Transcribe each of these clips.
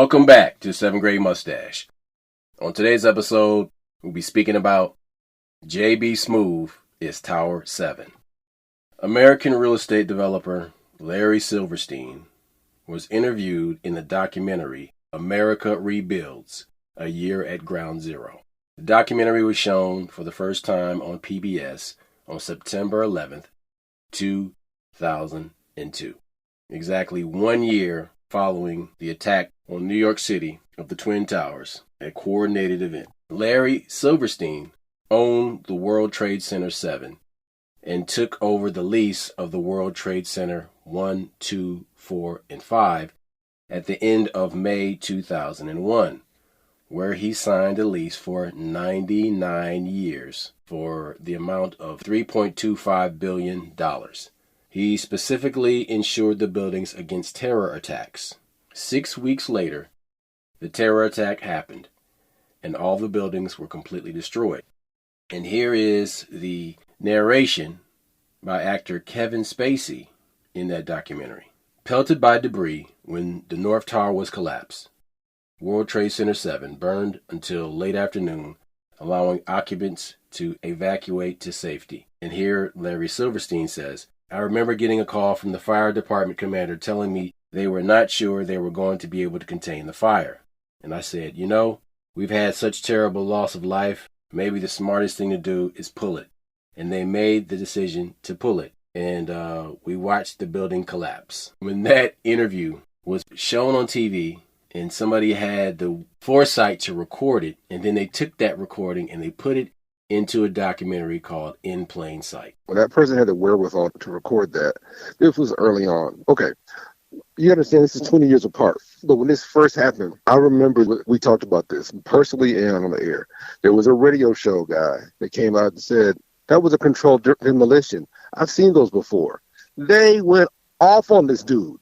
Welcome back to 7th Grade Mustache. On today's episode, we'll be speaking about JB SMOOVE is Tower 7. American real estate developer Larry Silverstein was interviewed in the documentary America Rebuilds, A Year at Ground Zero. The documentary was shown for the first time on PBS on September 11th, 2002. Exactly 1 year following the attack on New York City of the Twin Towers, a coordinated event. Larry Silverstein owned the World Trade Center 7 and took over the lease of the World Trade Center 1, 2, 4, and 5 at the end of May 2001, where he signed a lease for 99 years for the amount of $3.25 billion. He specifically insured the buildings against terror attacks. 6 weeks later, the terror attack happened, and all the buildings were completely destroyed. And here is the narration by actor Kevin Spacey in that documentary. Pelted by debris when the North Tower was collapsed, World Trade Center 7 burned until late afternoon, allowing occupants to evacuate to safety. And here Larry Silverstein says, I remember getting a call from the fire department commander telling me they were not sure they were going to be able to contain the fire. And I said, we've had such terrible loss of life. Maybe the smartest thing to do is pull it. And they made the decision to pull it. And we watched the building collapse. When that interview was shown on TV and somebody had the foresight to record it, and then they took that recording and they put it into a documentary called In Plain Sight. Well, that person had the wherewithal to record that. This was early on. Okay. You understand this is 20 years apart. But when this first happened, I remember we talked about this personally and on the air. There was a radio show guy that came out and said, that was a controlled demolition. I've seen those before. They went off on this dude.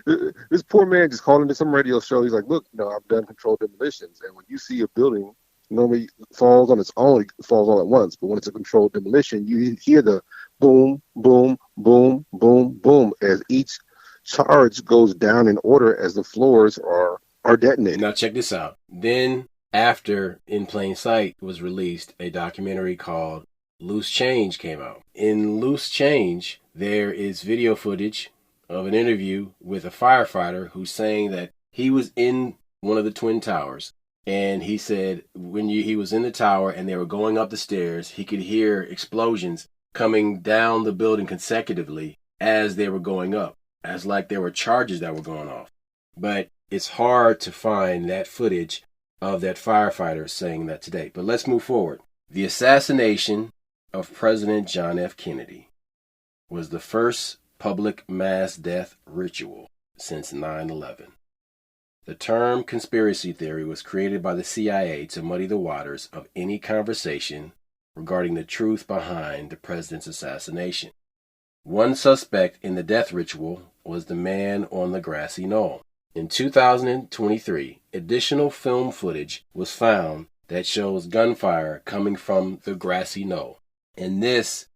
This poor man just called into some radio show. He's like, look, I've done controlled demolitions. And when you see a building normally falls on its own, it falls all at once. But when it's a controlled demolition, you hear the boom, boom, boom, boom, boom as each charge goes down in order as the floors are detonated. Now check this out. Then after In Plain Sight was released, a documentary called Loose Change came out. In Loose Change, there is video footage of an interview with a firefighter who's saying that he was in one of the Twin Towers. And he said when he was in the tower and they were going up the stairs, he could hear explosions coming down the building consecutively as they were going up, as like there were charges that were going off. But it's hard to find that footage of that firefighter saying that today. But let's move forward. The assassination of President John F. Kennedy was the first public mass death ritual since 9/11. The term conspiracy theory was created by the CIA to muddy the waters of any conversation regarding the truth behind the president's assassination. One suspect in the death ritual was the man on the grassy knoll. In 2023, additional film footage was found that shows gunfire coming from the grassy knoll. And this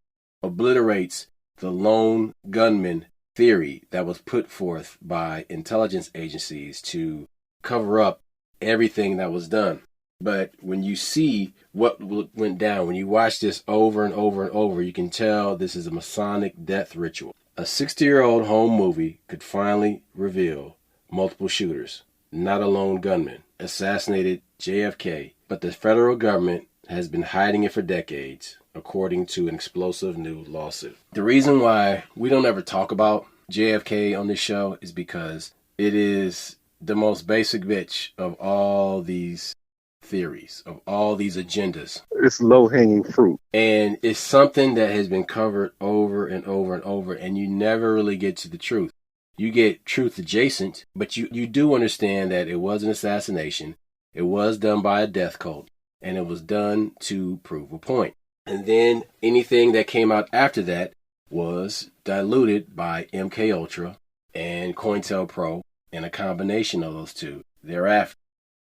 obliterates the lone gunman theory that was put forth by intelligence agencies to cover up everything that was done. But when you see what went down, when you watch this over and over and over, you can tell this is a Masonic death ritual. A 60-year-old home movie could finally reveal multiple shooters, not a lone gunman, assassinated JFK, but the federal government has been hiding it for decades, according to an explosive new lawsuit. The reason why we don't ever talk about JFK on this show is because it is the most basic bitch of all these theories, of all these agendas. It's low-hanging fruit. And it's something that has been covered over and over and over, and you never really get to the truth. You get truth adjacent, but you do understand that it was an assassination. It was done by a death cult, and it was done to prove a point. And then anything that came out after that was diluted by MKUltra and COINTELPRO and a combination of those two thereafter.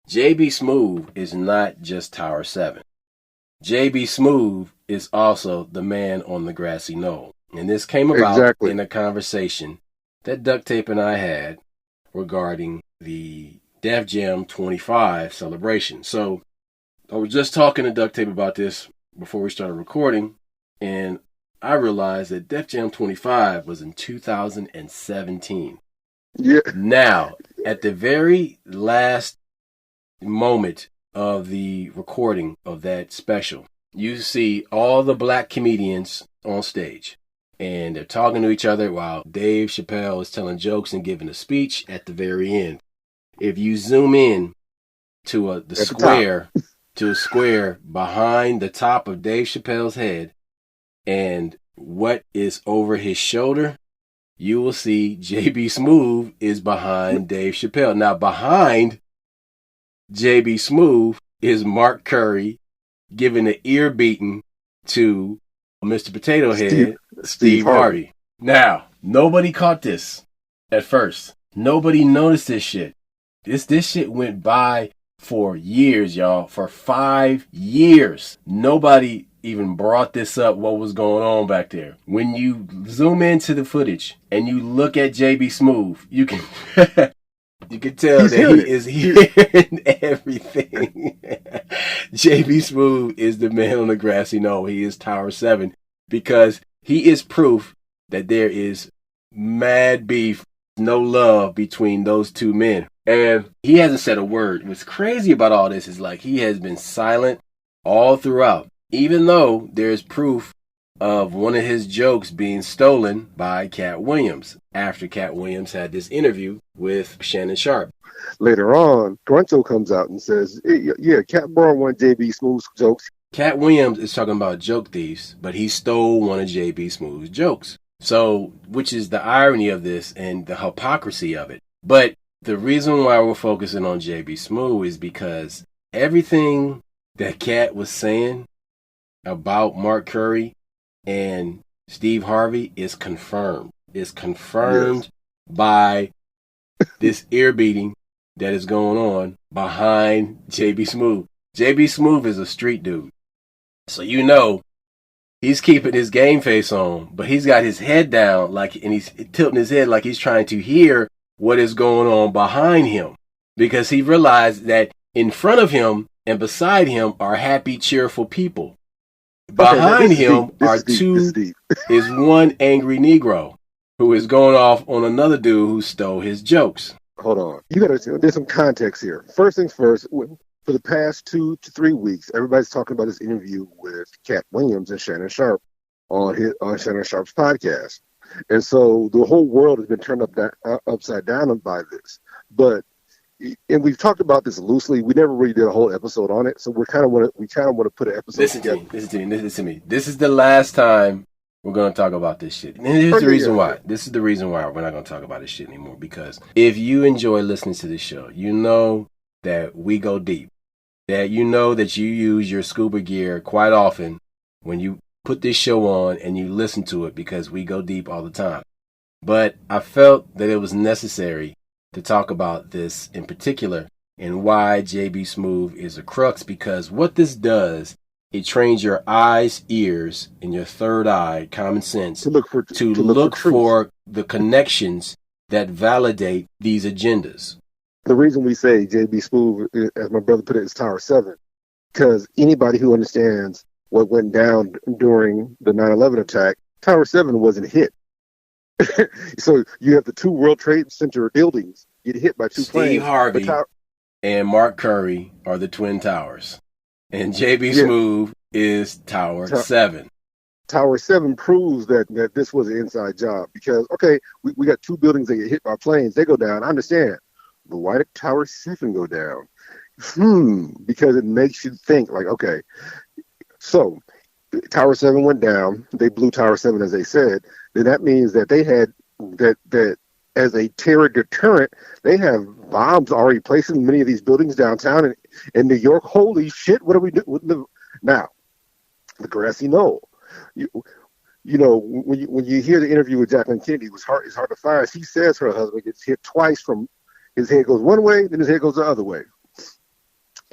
JB SMOOVE is not just Tower 7. JB SMOOVE is also the man on the grassy knoll. And this came about in a conversation that Duct Tape and I had regarding the Def Jam 25 celebration. So I was just talking to Duct Tape about this before we started recording, and I realized that Def Jam 25 was in 2017. Yeah. Now, at the very last moment of the recording of that special, you see all the black comedians on stage, and they're talking to each other while Dave Chappelle is telling jokes and giving a speech at the very end. If you zoom in to a square behind the top of Dave Chappelle's head and what is over his shoulder, you will see JB Smoove is behind Dave Chappelle. Now, behind JB Smoove is Mark Curry giving an ear beating to Mr. Potato Head, Steve Harvey. Now, nobody caught this at first. Nobody noticed this shit. This shit went by for years, y'all. For 5 years. Nobody even brought this up, what was going on back there. When you zoom into the footage and you look at JB Smoove, you can you can tell that he is hearing everything. JB Smoove is the man on the grassy knoll. He is Tower 7 because he is proof that there is mad beef, no love between those two men. And he hasn't said a word. What's crazy about all this is like he has been silent all throughout, even though there's proof of one of his jokes being stolen by Cat Williams after Cat Williams had this interview with Shannon Sharpe. Later on, Grunto comes out and says, yeah, Cat borrowed one of JB Smoove's jokes. Cat Williams is talking about joke thieves, but he stole one of JB Smoove's jokes. So, which is the irony of this and the hypocrisy of it. But the reason why we're focusing on JB Smoove is because everything that Cat was saying about Mark Curry and Steve Harvey is confirmed. It's confirmed by this ear beating that is going on behind JB Smoove. JB Smoove is a street dude. So you know he's keeping his game face on, but he's got his head down and he's tilting his head like he's trying to hear what is going on behind him, because he realized that in front of him and beside him are happy, cheerful people. Behind him is one angry Negro who is going off on another dude who stole his jokes. Hold on. You got to, there's some context here. First things first, for the past 2 to 3 weeks, everybody's talking about this interview with Cat Williams and Shannon Sharpe on Shannon Sharpe's podcast. And so the whole world has been turned upside down by this. And we've talked about this loosely. We never really did a whole episode on it. So we kind of want to put an episode together. Listen to me. This is the last time we're going to talk about this shit. And here's the reason why. This is the reason why we're not going to talk about this shit anymore. Because if you enjoy listening to this show, you know that we go deep. That you know that you use your scuba gear quite often when you put this show on and you listen to it, because we go deep all the time. But I felt that it was necessary to talk about this in particular and why JB Smoove is a crux, because what this does, it trains your eyes, ears, and your third eye, common sense, to look for the connections that validate these agendas. The reason we say JB Smoove, as my brother put it, is Tower 7, because anybody who understands what went down during the 9/11 attack, Tower 7 wasn't hit. So you have the two World Trade Center buildings get hit by two planes. Steve Harvey and Mark Curry are the Twin Towers. And JB Smoove is Tower 7. Tower 7 proves that this was an inside job, because, okay, we got two buildings that get hit by planes. They go down. I understand. But why did Tower 7 go down? Because it makes you think, like, okay, so Tower 7 went down. They blew Tower 7, as they said. Then that means that they had that as a terror deterrent, they have bombs already placed in many of these buildings downtown in New York. Holy shit, what do we do? Now, the grassy knoll. You know, when you hear the interview with Jacqueline Kennedy, it's hard to find. She says her husband gets hit twice, from his head goes one way, then his head goes the other way.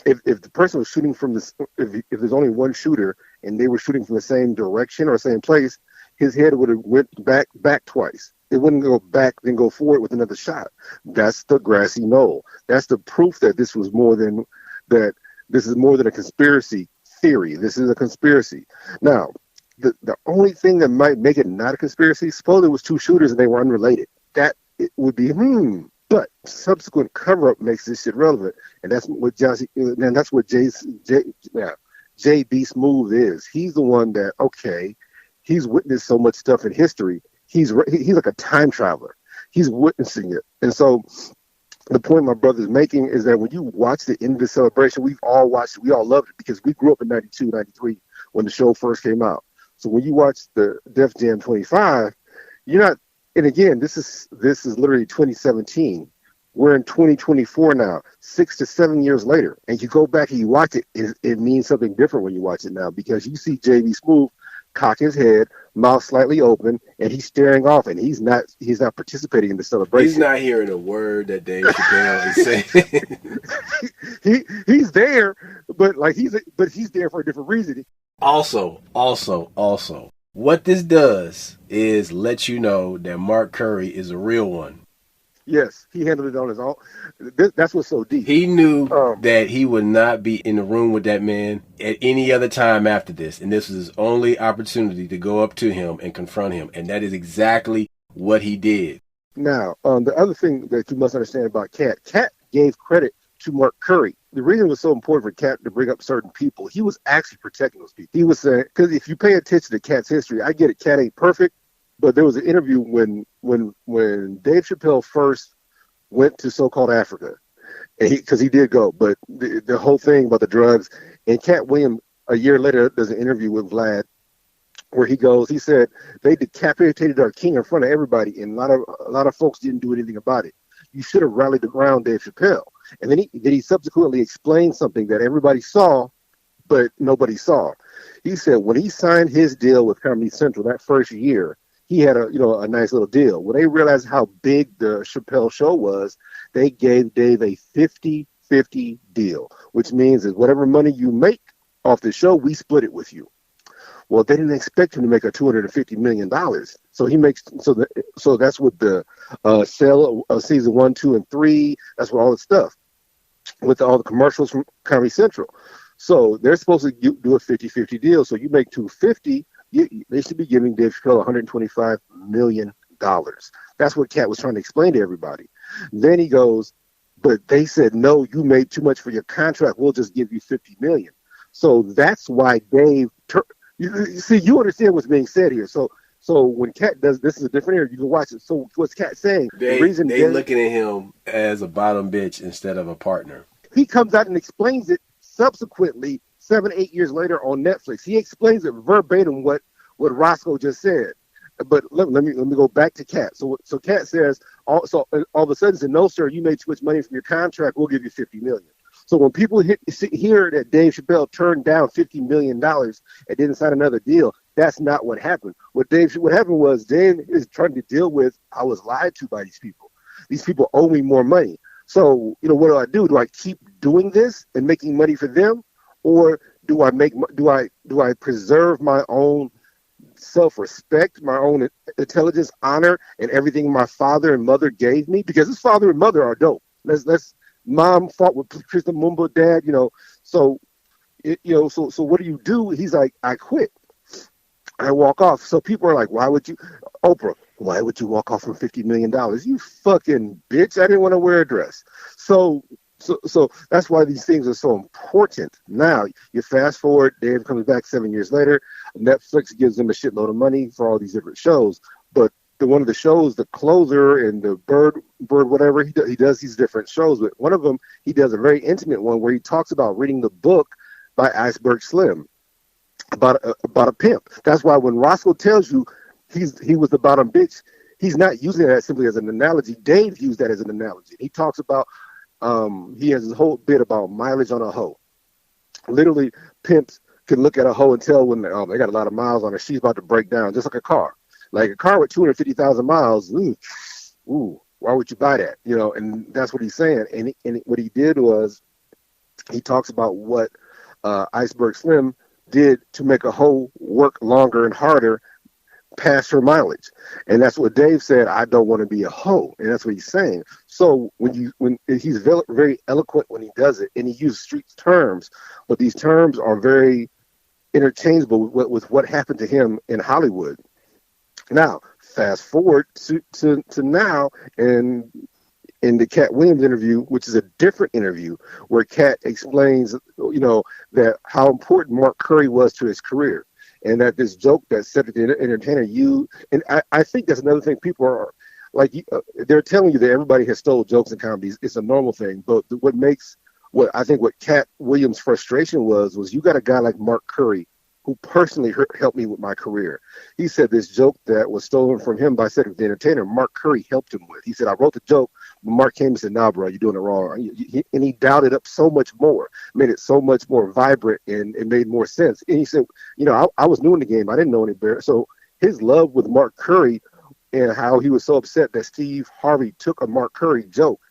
If the person was shooting from this, if there's only one shooter and they were shooting from the same direction or same place, his head would have went back twice. it wouldn't go back, then go forward with another shot. That's the grassy knoll. That's the proof that this was more than that. This is more than a conspiracy theory. This is a conspiracy. Now, the only thing that might make it not a conspiracy, suppose it was two shooters and they were unrelated. That it would be But subsequent cover up makes this shit relevant, and that's what JB Smooth is. He's the one that he's witnessed so much stuff in history. He's like a time traveler. He's witnessing it, and so the point my brother's making is that when you watch the end of the celebration, we all loved it because we grew up in 92, 93 when the show first came out. So when you watch the Def Jam 25, you're not. And again, this is literally 2017. We're in 2024 now, 6 to 7 years later, and you go back and you watch it. It means something different when you watch it now because you see JB Smooth cock his head, mouth slightly open, and he's staring off, and he's not participating in the celebration. He's not hearing a word that Dave Chappelle is saying. He's there, but he's there for a different reason. Also, what this does is let you know that Mark Curry is a real one. Yes, he handled it on his own. That's what's so deep. He knew that he would not be in the room with that man at any other time after this. And this was his only opportunity to go up to him and confront him. And that is exactly what he did. Now, the other thing that you must understand about Cat gave credit to Mark Curry. The reason it was so important for Cat to bring up certain people, he was actually protecting those people. He was saying, because if you pay attention to Cat's history, I get it, Cat ain't perfect. But there was an interview when Dave Chappelle first went to so-called Africa, and because he did go, but the whole thing about the drugs, and Cat Williams a year later does an interview with Vlad where he said they decapitated our king in front of everybody, and a lot of folks didn't do anything about it. You should have rallied around Dave Chappelle, and then he subsequently explained something that everybody saw, but nobody saw. He said when he signed his deal with Comedy Central that first year, he had a nice little deal. When they realized how big the Chappelle show was, they gave Dave a 50-50 deal, which means that whatever money you make off the show, we split it with you. Well, they didn't expect him to make a $250 million. So he makes so that's with the sale of season 1, 2, and 3. That's with all the stuff with all the commercials from Comedy Central. So they're supposed to do a 50-50 deal. So you make $250. They should be giving Dave Chappelle $125 million. That's what Cat was trying to explain to everybody. Then he goes, but they said, no, you made too much for your contract. We'll just give you $50 million. So that's why Dave, you understand what's being said here. So when Cat does, this is a different area. You can watch it. So what's Cat saying? They looking at him as a bottom bitch instead of a partner. He comes out and explains it subsequently 7-8 years later on Netflix. He explains it verbatim what Roscoe just said. But let me go back to Cat. So Cat says all of a sudden said, no sir, you made too much money from your contract. We'll give you $50 million. So when people hear that Dave Chappelle turned down $50 million and didn't sign another deal, that's not what happened. What happened was Dave is trying to deal with, I was lied to by these people. These people owe me more money. So, what do? Do I keep doing this and making money for them? Or do I preserve my own self-respect, my own intelligence, honor, and everything my father and mother gave me? Because his father and mother are dope. Mom fought with Kristen Mumba, dad, So what do? He's like, I quit. I walk off. So people are like, Oprah, why would you walk off from $50 million? You fucking bitch. I didn't want to wear a dress. So that's why these things are so important. Now, you fast forward, Dave comes back 7 years later. Netflix gives him a shitload of money for all these different shows. But one of the shows, The Closer and the Bird, whatever, he does these different shows. But one of them, he does a very intimate one where he talks about reading the book by Iceberg Slim about a pimp. That's why when Roscoe tells you he was the bottom bitch, he's not using that simply as an analogy. Dave used that as an analogy. He talks about he has this whole bit about mileage on a hoe. Literally, pimps can look at a hoe and tell when they got a lot of miles on her. She's about to break down, just like a car. Like a car with 250,000 miles. Ooh, why would you buy that? And that's what he's saying. And what he did was he talks about what Iceberg Slim did to make a hoe work longer and harder past her mileage. And that's what Dave said, I don't want to be a hoe. And that's what he's saying. So when he's very, very eloquent when he does it, and he uses street terms, but these terms are very interchangeable with what happened to him in Hollywood. Now, fast forward to now, and in the Cat Williams interview, which is a different interview, where Cat explains, that how important Mark Curry was to his career, and that this joke that Cedric the Entertainer and I think that's another thing. People are like, they're telling you that everybody has stole jokes in comedies. It's a normal thing, but what Cat Williams' frustration was you got a guy like Mark Curry who personally helped me with my career. He said this joke that was stolen from him by Cedric the Entertainer, Mark Curry helped him with. He said, I wrote the joke, but Mark came and said, nah, bro, you're doing it wrong. And he dialed it up so much more, made it so much more vibrant, and it made more sense. And he said, I was new in the game. I didn't know any better. So his love with Mark Curry and how he was so upset that Steve Harvey took a Mark Curry joke.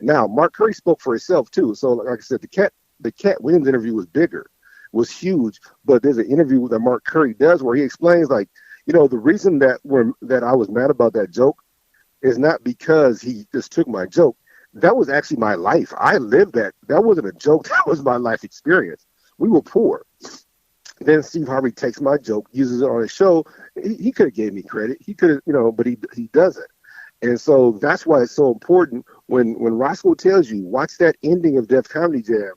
Now, Mark Curry spoke for himself, too. So, like I said, the Cat Williams interview was bigger, was huge, but there's an interview that Mark Curry does where he explains, like, the reason that I was mad about that joke is not because he just took my joke. That was actually my life. I lived that. That wasn't a joke. That was my life experience. We were poor. Then Steve Harvey takes my joke, uses it on his show. He could have gave me credit. He could have, but he doesn't. And so that's why it's so important when Roscoe tells you, watch that ending of Def Comedy Jam.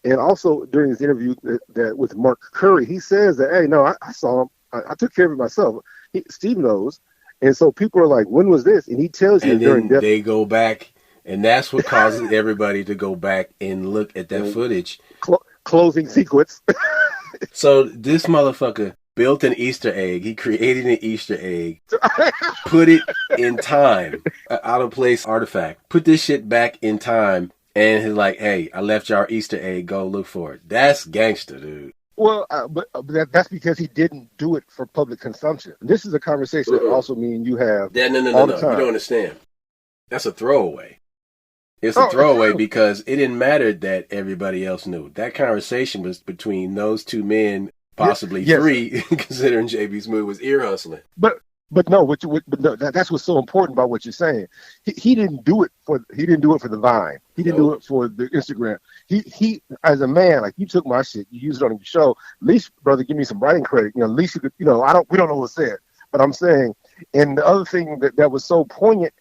And also during his interview that with Mark Curry, he says that, hey, no, I saw him. I took care of it myself. Steve knows. And so people are like, when was this? And he tells you and during then they go back, and that's what causes everybody to go back and look at that footage. Closing sequence. So this motherfucker built an Easter egg. He created an Easter egg, put it in time, an out-of-place artifact. Put this shit back in time. And he's like, hey, I left y'all Easter egg. Go look for it. That's gangster, dude. Well, but that's because he didn't do it for public consumption. This is a conversation that also me and you have No. You don't understand. That's a throwaway. It's a throwaway because it didn't matter that everybody else knew. That conversation was between those two men, possibly three, considering JB Smooth was ear hustling. But no, that's what's so important about what you're saying. He didn't do it for the Vine. He didn't do it for the Instagram. He as a man, like, you took my shit, you used it on your show. At least, brother, give me some writing credit. At least you could, we don't know what's said. But I'm saying, and the other thing that was so poignant,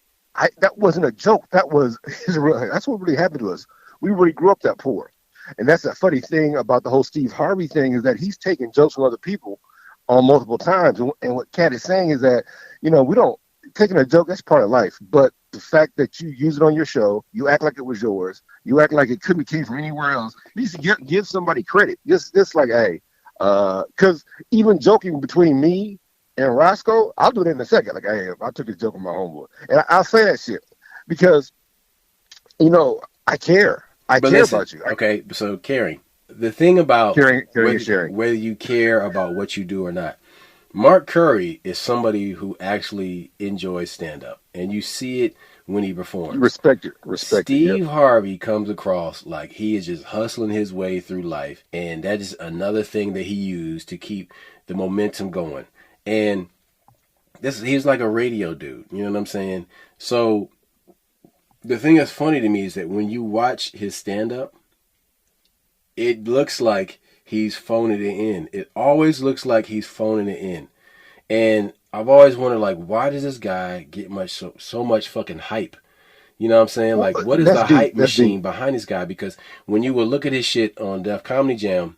that wasn't a joke. That's what really happened to us. We really grew up that poor. And that's the funny thing about the whole Steve Harvey thing, is that he's taking jokes from other people on multiple times. And what Cat is saying is that, we don't, taking a joke, that's part of life. But the fact that you use it on your show, you act like it was yours, you act like it couldn't came from anywhere else, at least give somebody credit. Just like, hey, because even joking between me and Roscoe, I'll do it in a second. Like, hey, I took a joke with my homeboy. And I'll say that shit because, I care. I care about you. Okay, so caring. The thing about sharing. Whether you care about what you do or not, Mark Curry is somebody who actually enjoys stand-up, and you see it when he performs. You respect it. Steve Harvey comes across like he is just hustling his way through life, and that is another thing that he used to keep the momentum going. And he's like a radio dude, you know what I'm saying? So the thing that's funny to me is that when you watch his stand-up, it looks like he's phoning it in. It always looks like he's phoning it in. And I've always wondered, like, why does this guy get so much fucking hype? You know what I'm saying? Like, what is the hype machine behind this guy? Because when you would look at his shit on Def Comedy Jam,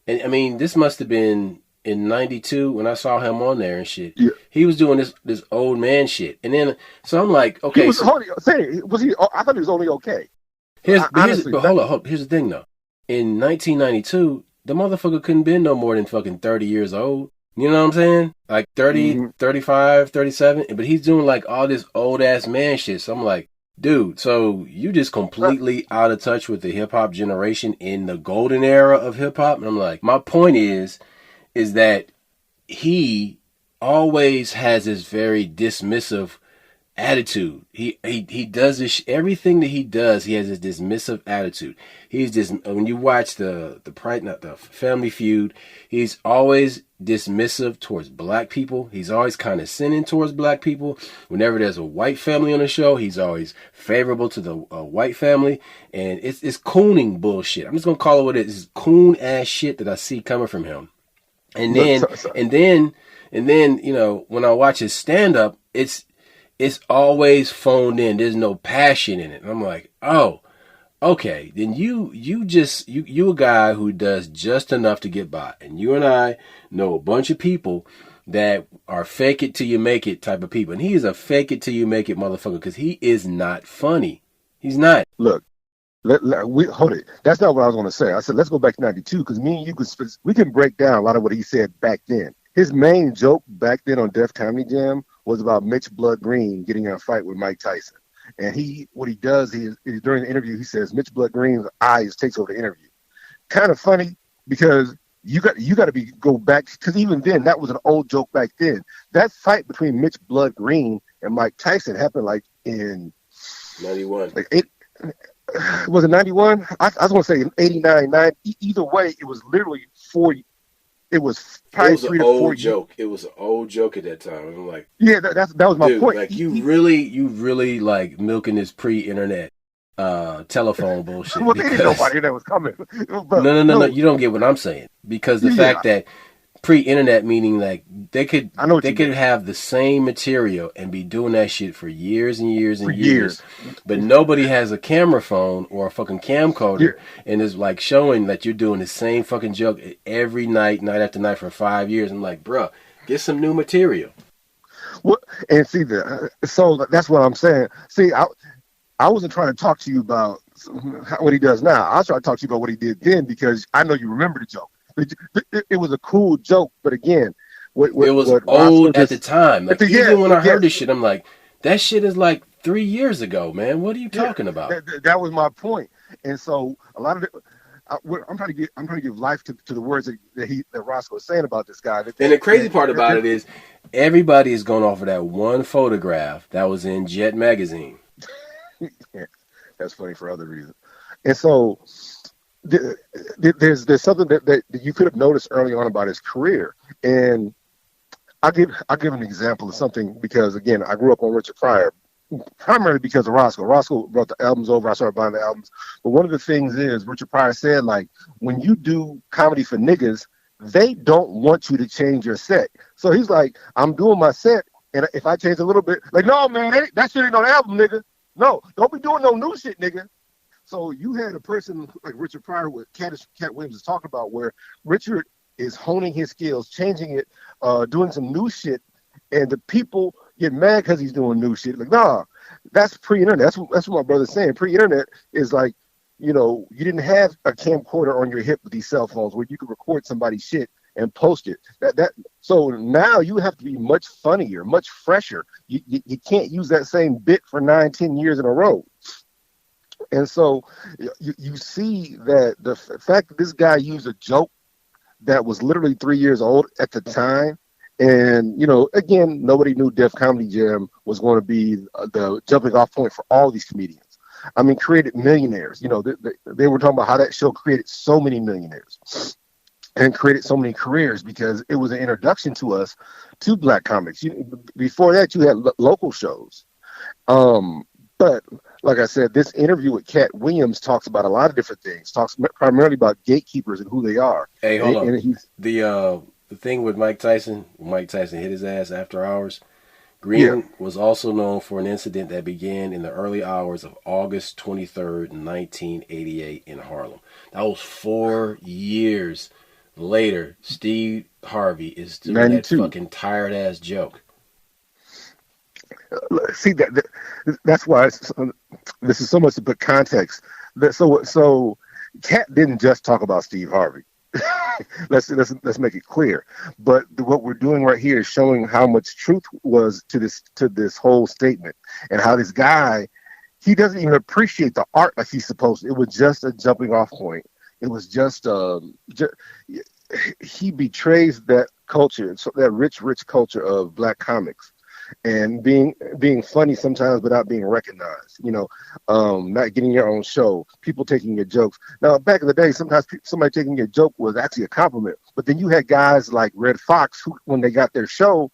and I mean, this must have been in 92 when I saw him on there and shit. Yeah. He was doing this old man shit. And then, so I'm like, okay. Was he? I thought he was only okay. Hold up. Here's the thing, though. In 1992, the motherfucker couldn't been no more than fucking 30 years old. You know what I'm saying? Like 30, 35, 37. But he's doing like all this old ass man shit. So I'm like, dude, so you just completely out of touch with the hip hop generation in the golden era of hip hop? And I'm like, my point is that he always has this very dismissive attitude. He does this, everything that he does, he has this dismissive attitude. He's just, when you watch the Family Feud, he's always dismissive towards black people. He's always condescending towards black people. Whenever there's a white family on the show, he's always favorable to the white family. And it's cooning bullshit. I'm just gonna call it what it is. It's coon ass shit that I see coming from him. And then, you know, when I watch his stand up, it's always phoned in. There's no passion in it. And I'm like, oh, okay. Then you a guy who does just enough to get by. And you and I know a bunch of people that are fake it till you make it type of people. And he is a fake it till you make it motherfucker, because he is not funny. He's not. Look, we hold it. That's not what I was going to say. I said, let's go back to 92, because me and you we can break down a lot of what he said back then. His main joke back then on Def Comedy Jam was about Mitch Blood Green getting in a fight with Mike Tyson. And what he does is during the interview, he says Mitch Blood Green's eyes takes over the interview. Kind of funny, because you got to go back, because even then, that was an old joke back then. That fight between Mitch Blood Green and Mike Tyson happened like in 91. Was it 91? I was going to say 89, 90. Either way, it was literally 40. It was probably 3 to 4 joke. It was an old joke at that time. I'm like, yeah, that was my point. Like you really like milking this pre-internet telephone bullshit. Well, they didn't know why that was coming. But, no, you don't get what I'm saying, because the fact that pre-internet, meaning like they could have the same material and be doing that shit for years and years and years, but nobody has a camera phone or a fucking camcorder and is like showing that you're doing the same fucking joke every night after night for 5 years. I'm like, bro, get some new material. Well, and see so that's what I'm saying. See, I wasn't trying to talk to you about what he does now. I was trying to talk to you about what he did then, because I know you remember the joke. It was a cool joke, but again, it was old at the time. Like, even when I heard this shit, I'm like, that shit is like 3 years ago, man. What are you talking about? That was my point. And so a lot of it, I'm trying to give life to the words that Roscoe was saying about this guy. And the crazy part about it is, everybody is going off of that one photograph that was in Jet magazine. Yeah, that's funny for other reasons. And so there's something that you could have noticed early on about his career. And I'll give an example of something, because again, I grew up on Richard Pryor primarily because of Roscoe. Roscoe brought the albums over. I started buying the albums. But one of the things is, Richard Pryor said, like, when you do comedy for niggas, they don't want you to change your set. So he's like, I'm doing my set, and if I change a little bit, like, no, man, that shit ain't on the album, nigga. No, don't be doing no new shit, nigga. So you had a person like Richard Pryor, what Cat Williams is talking about, where Richard is honing his skills, changing it, doing some new shit, and the people get mad because he's doing new shit. Like, nah, that's pre-internet. That's what my brother's saying. Pre-internet is like, you know, you didn't have a camcorder on your hip with these cell phones where you could record somebody's shit and post it. So now you have to be much funnier, much fresher. You can't use that same bit for 9-10 years in a row. And so you see that the fact that this guy used a joke that was literally 3 years old at the time, and, you know, again, nobody knew Def Comedy Jam was going to be the jumping off point for all these comedians. I mean, created millionaires. You know, they were talking about how that show created so many millionaires and created so many careers, because it was an introduction to us to black comics. Before that, you had local shows. But like I said, this interview with Cat Williams talks about a lot of different things. Talks primarily about gatekeepers and who they are. Hey, hold on. The thing with Mike Tyson hit his ass after hours. Green was also known for an incident that began in the early hours of August 23rd, 1988 in Harlem. That was 4 years later. Steve Harvey is doing 92. That fucking tired ass joke. See, that's why this is so much to put context. So Cat didn't just talk about Steve Harvey. let's make it clear. But what we're doing right here is showing how much truth was to this whole statement, and how this guy, he doesn't even appreciate the art like he's supposed to. It was just a jumping off point. It was just he betrays that culture, so that rich culture of black comics. and being funny sometimes without being recognized. Not getting your own show, people taking your jokes. Now, back in the day, sometimes somebody taking your joke was actually a compliment. But then you had guys like Red Fox who, when they got their show,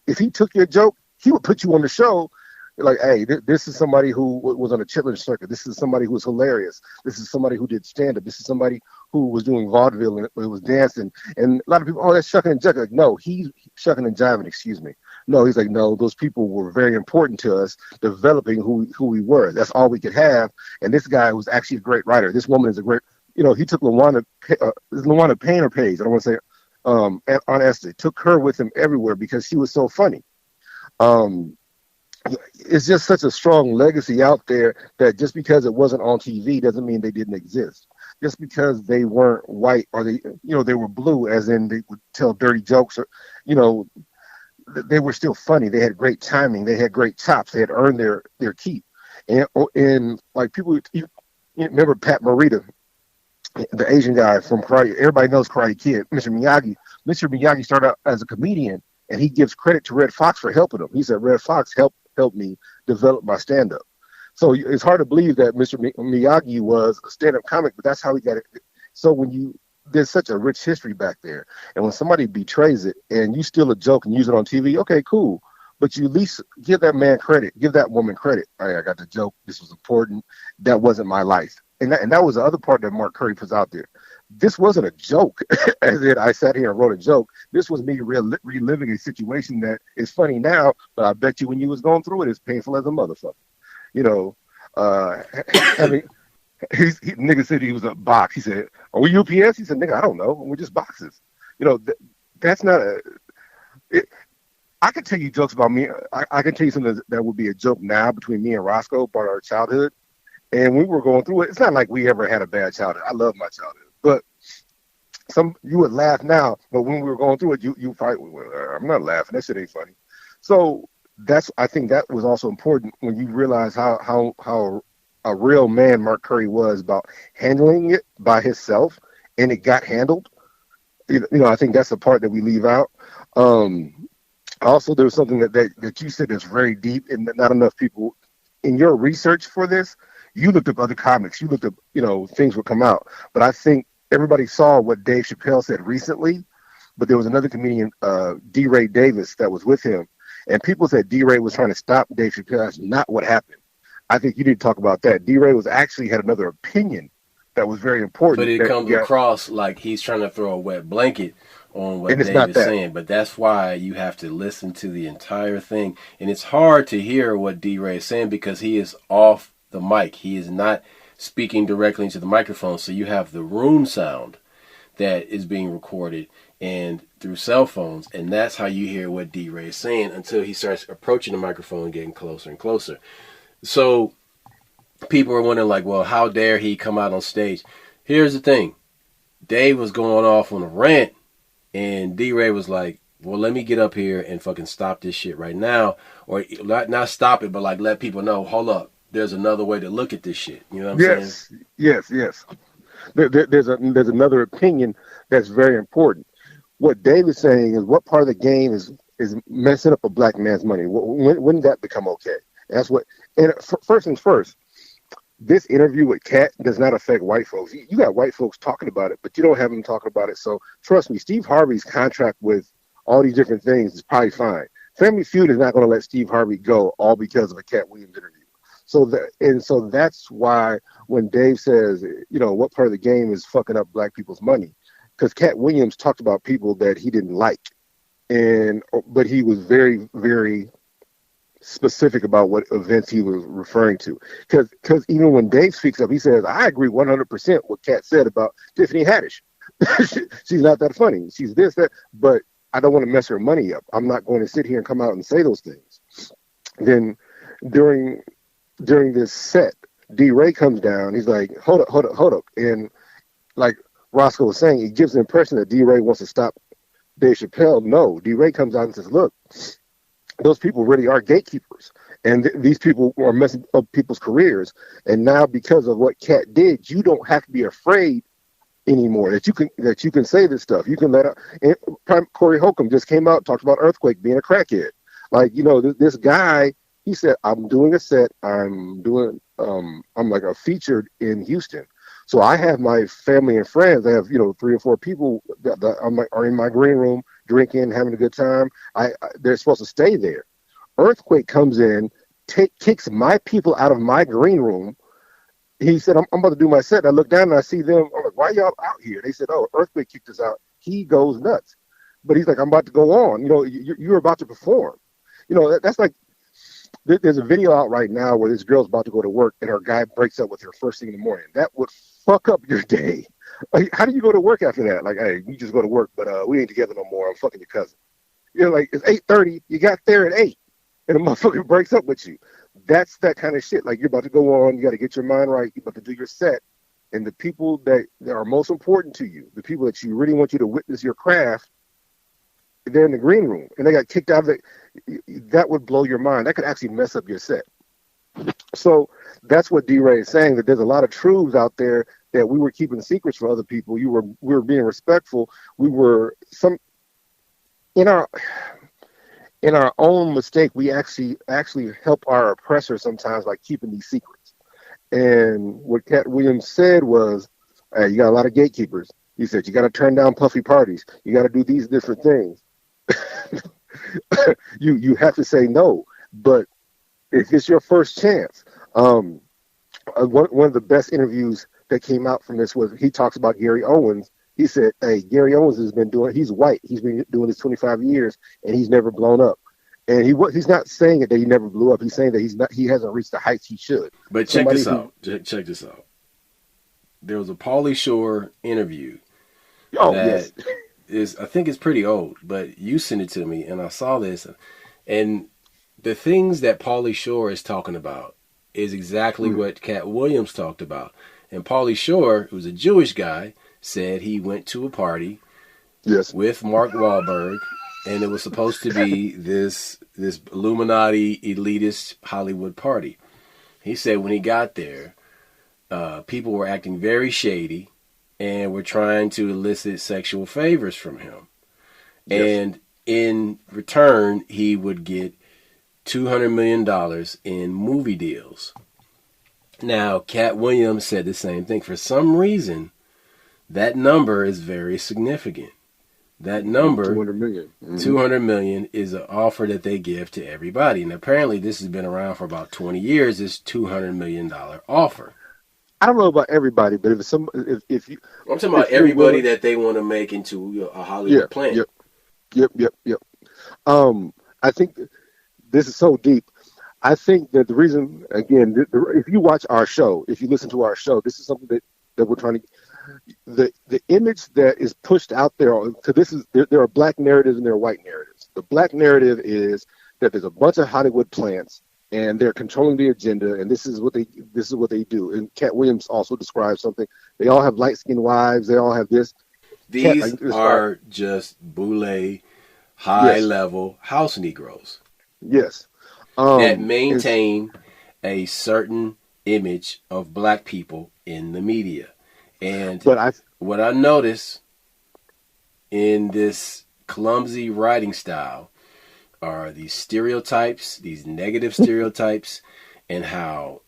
if he took your joke, he would put you on the show. Like, hey, this is somebody who was on a chitlin circuit. This is somebody who was hilarious. This is somebody who did stand up. This is somebody who was doing vaudeville and was dancing. And a lot of people, oh, that's shucking and jiving. Like, no, he's shucking and jiving. Excuse me. No, he's like, no, those people were very important to us, developing who we were. That's all we could have. And this guy was actually a great writer. This woman is a great. He took Luana Painter Page. I don't want to say on Esther. Took her with him everywhere because she was so funny. It's just such a strong legacy out there that just because it wasn't on TV doesn't mean they didn't exist. Just because they weren't white or they were blue, as in they would tell dirty jokes, or they were still funny. They had great timing. They had great chops. They had earned their keep. And like people, you remember Pat Morita, the Asian guy from Karate. Everybody knows Karate Kid. Mr. Miyagi. Mr. Miyagi started out as a comedian, and he gives credit to Red Fox for helping him. He said Red Fox helped me develop my stand-up. So it's hard to believe that Mr. Miyagi was a stand-up comic, but that's how he got it. So there's such a rich history back there, and when somebody betrays it and you steal a joke and use it on TV, okay, cool. But you at least give that man credit, give that woman credit. All right, I got the joke. This was important. That wasn't my life. And that was the other part that Mark Curry puts out there. This wasn't a joke, as in I sat here and wrote a joke. This was me reliving a situation that is funny now, but I bet you when you was going through it, it's painful as a motherfucker. Nigga said he was a box. He said, "Are we UPS?" He said, "Nigga, I don't know. We're just boxes." That's not I can tell you jokes about me. I can tell you something that would be a joke now between me and Roscoe about our childhood. And we were going through it. It's not like we ever had a bad childhood. I love my childhood. But you would laugh now, but when we were going through it, you fight. I'm not laughing. That shit ain't funny. So I think that was also important when you realize how a real man Mark Curry was about handling it by himself, and it got handled. I think that's the part that we leave out. Also, there was something that you said that's very deep, and not enough people in your research for this. You looked up other comics. You looked up, things would come out. But I think everybody saw what Dave Chappelle said recently. But there was another comedian, D. Ray Davis, that was with him. And people said D. Ray was trying to stop Dave Chappelle. That's not what happened. I think you need to talk about that. D. Ray had another opinion that was very important. But it comes across like he's trying to throw a wet blanket on what Dave is saying. But that's why you have to listen to the entire thing. And it's hard to hear what D. Ray is saying because he is off the mic. He is not speaking directly into the microphone. So you have the room sound that is being recorded and through cell phones. And that's how you hear what D. Ray is saying until he starts approaching the microphone and getting closer and closer. So people are wondering like, well, how dare he come out on stage? Here's the thing. Dave was going off on a rant and D. Ray was like, well, let me get up here and fucking stop this shit right now. Or not stop it, but like let people know, hold up. There's another way to look at this shit. You know what I'm saying? Yes. There's another opinion that's very important. What Dave is saying is what part of the game is messing up a black man's money. When did that become okay? That's what. And first things first, this interview with Kat does not affect white folks. You got white folks talking about it, but you don't have them talking about it. So trust me, Steve Harvey's contract with all these different things is probably fine. Family Feud is not going to let Steve Harvey go all because of a Cat Williams interview. So that's why when Dave says, what part of the game is fucking up black people's money, because Cat Williams talked about people that he didn't like, but he was very, very specific about what events he was referring to. Because even when Dave speaks up, he says, I agree 100% what Cat said about Tiffany Haddish. She's not that funny. She's this, that, but I don't want to mess her money up. I'm not going to sit here and come out and say those things. Then during this set, D. Ray comes down. He's like, hold up. And like Roscoe was saying, it gives the impression that D. Ray wants to stop Dave Chappelle. No, D. Ray comes out and says, look, those people really are gatekeepers. And these people are messing up people's careers. And now because of what Cat did, you don't have to be afraid anymore that you can say this stuff. You can let out. And Corey Holcomb just came out, talked about Earthquake being a crackhead. Like, this guy, he said, I'm doing a set. I'm like a featured in Houston. So I have my family and friends. I have, 3 or 4 people that are in my green room drinking, having a good time. They're supposed to stay there. Earthquake comes in, kicks my people out of my green room. He said, I'm about to do my set. And I look down and I see them. I'm like, why y'all out here? They said, oh, Earthquake kicked us out. He goes nuts. But he's like, I'm about to go on. You're about to perform. That's like, there's a video out right now where this girl's about to go to work and her guy breaks up with her first thing in the morning. That would fuck up your day. Like, how do you go to work after that? Like, hey, you just go to work, but we ain't together no more. I'm fucking your cousin. Like, it's 8:30. You got there at 8, and a motherfucker breaks up with you. That's that kind of shit. Like, you're about to go on. You got to get your mind right. You're about to do your set. And the people that are most important to you, the people that you really want you to witness your craft, they're in the green room. And they got kicked out of it. That would blow your mind. That could actually mess up your set. So that's what D-Ray is saying, that there's a lot of truths out there that we were keeping secrets from other people. We were being respectful. We were in our own mistake. We actually help our oppressor sometimes by keeping these secrets. And what Cat Williams said was, hey, you got a lot of gatekeepers. He said, you got to turn down puffy parties. You got to do these different things. You have to say no. But if it's your first chance, one of the best interviews that came out from this was, he talks about Gary Owens. He said, hey, Gary Owens he's white. He's been doing this 25 years and he's never blown up. And he's not saying that he never blew up. He's saying that he hasn't reached the heights he should. But check this out. Check this out. There was a Pauly Shore interview. Oh, yes. I think it's pretty old, but you sent it to me and I saw this. And the things that Pauly Shore is talking about is exactly what Cat Williams talked about. And Pauly Shore, who's a Jewish guy, said he went to a party with Mark Wahlberg, and it was supposed to be this Illuminati elitist Hollywood party. He said when he got there, people were acting very shady and were trying to elicit sexual favors from him. Yes. And in return, he would get $200 million in movie deals. Now, Cat Williams said the same thing. For some reason, that number is very significant. That number, 200 million. Mm-hmm. 200 million, is an offer that they give to everybody. And apparently this has been around for about 20 years, this $200 million offer. I don't know about everybody, but if you... I'm talking about everybody that they want to make into a Hollywood plant. Yep. I think this is so deep. I think that the reason, again, if you watch our show, if you listen to our show, this is something that we're trying to... The image that is pushed out there, there are black narratives and there are white narratives. The black narrative is that there's a bunch of Hollywood plants and they're controlling the agenda, and this is what they do. And Cat Williams also describes something. They all have light-skinned wives. They all have this. These are just boule, high-level house Negroes. Yes. That maintain a certain image of black people in the media. And what I notice in this clumsy writing style are these stereotypes, these negative stereotypes, and how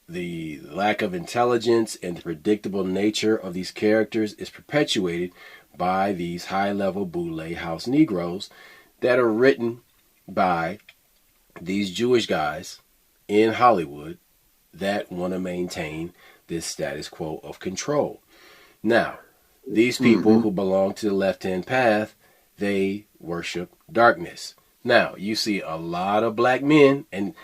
the lack of intelligence and the predictable nature of these characters is perpetuated by these high-level boule house Negroes that are written by these Jewish guys in Hollywood that want to maintain this status quo of control. Now, these people who belong to the left-hand path, they worship darkness. Now, you see a lot of black men, and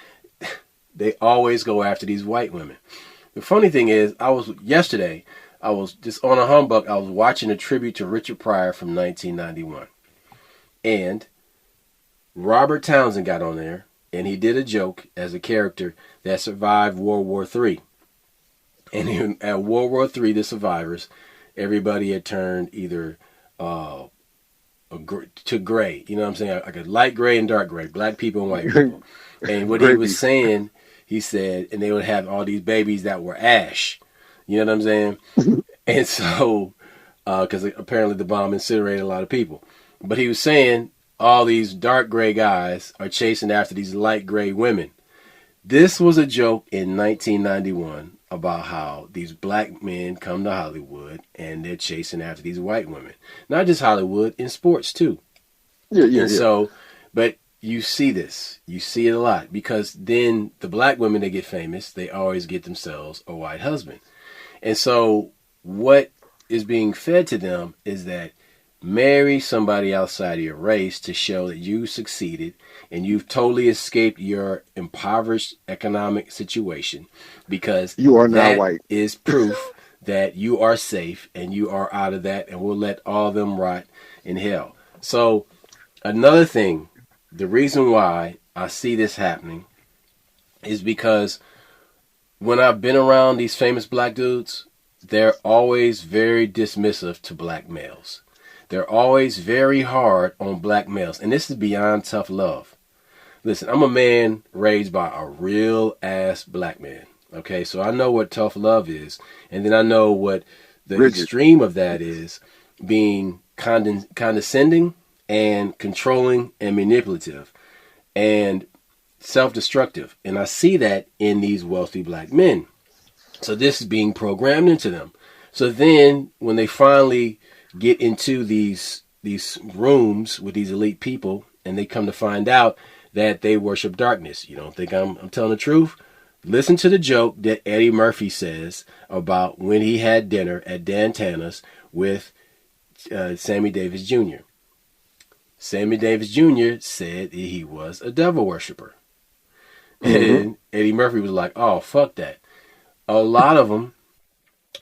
they always go after these white women. The funny thing is, yesterday, I was just on a humbug, I was watching a tribute to Richard Pryor from 1991. And Robert Townsend got on there, and he did a joke as a character that survived World War III. And at World War III, the survivors, everybody had turned either to gray. You know what I'm saying? Like a light gray and dark gray. Black people and white people. And what he was saying, he said, and they would have all these babies that were ash. You know what I'm saying? And so, because apparently the bomb incinerated a lot of people. But he was saying, all these dark gray guys are chasing after these light gray women. This was a joke in 1991 about how these black men come to Hollywood and they're chasing after these white women. Not just Hollywood, in sports too. And so, but you see this. You see it a lot because then the black women that get famous, they always get themselves a white husband. And so what is being fed to them is that marry somebody outside of your race to show that you succeeded and you've totally escaped your impoverished economic situation because you are now that white. is proof that you are safe and you are out of that, and we'll let all of them rot in hell. So another thing, the reason why I see this happening is because when I've been around these famous black dudes, they're always very dismissive to black males. They're always very hard on black males. And this is beyond tough love. Listen, I'm a man raised by a real ass black man. Okay, so I know what tough love is. And then I know what the extreme of that is, being condescending and controlling and manipulative and self-destructive. And I see that in these wealthy black men. So this is being programmed into them. So then when they finally get into these rooms with these elite people and they come to find out that they worship darkness. You don't think I'm telling the truth? Listen to the joke that Eddie Murphy says about when he had dinner at Dan Tanner's with Sammy Davis Jr. Sammy Davis Jr. said he was a devil worshiper. And Eddie Murphy was like, oh, fuck that. A lot of them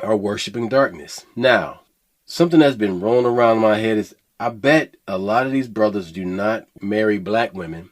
are worshiping darkness. Now, something that's been rolling around in my head is I bet a lot of these brothers do not marry black women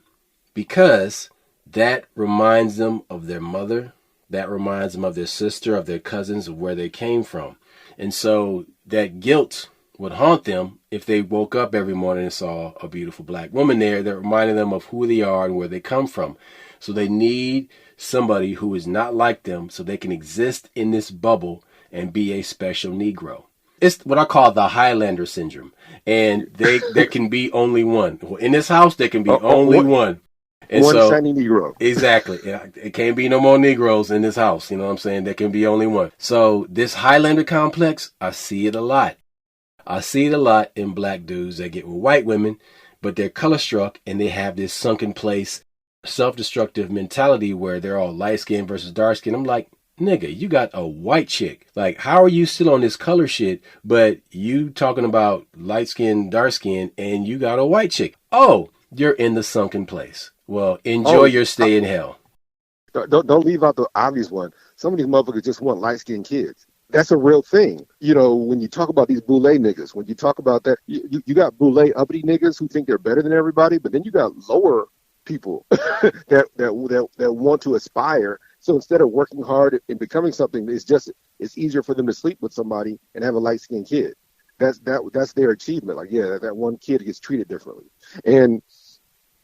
because that reminds them of their mother. That reminds them of their sister, of their cousins, of where they came from. And so that guilt would haunt them if they woke up every morning and saw a beautiful black woman there that reminded them of who they are and where they come from. So they need somebody who is not like them so they can exist in this bubble and be a special Negro. It's what I call the Highlander syndrome. And there can be only one. In this house, there can be only one. And one shiny Negro. Exactly. It can't be no more Negroes in this house. You know what I'm saying? There can be only one. So this Highlander complex, I see it a lot. I see it a lot in black dudes that get with white women, but they're color struck and they have this sunken place, self-destructive mentality where they're all light skin versus dark skin. I'm like, nigga, you got a white chick. Like, how are you still on this color shit, but you talking about light skin, dark skin, and you got a white chick? Oh, you're in the sunken place. Well, enjoy your stay in hell. Don't leave out the obvious one. Some of these motherfuckers just want light-skinned kids. That's a real thing. You know, when you talk about these boule niggas, when you talk about that, you got boule uppity niggas who think they're better than everybody, but then you got lower people that want to aspire. So instead of working hard and becoming something, it's easier for them to sleep with somebody and have a light-skinned kid. That's their achievement. Like, yeah, that one kid gets treated differently. And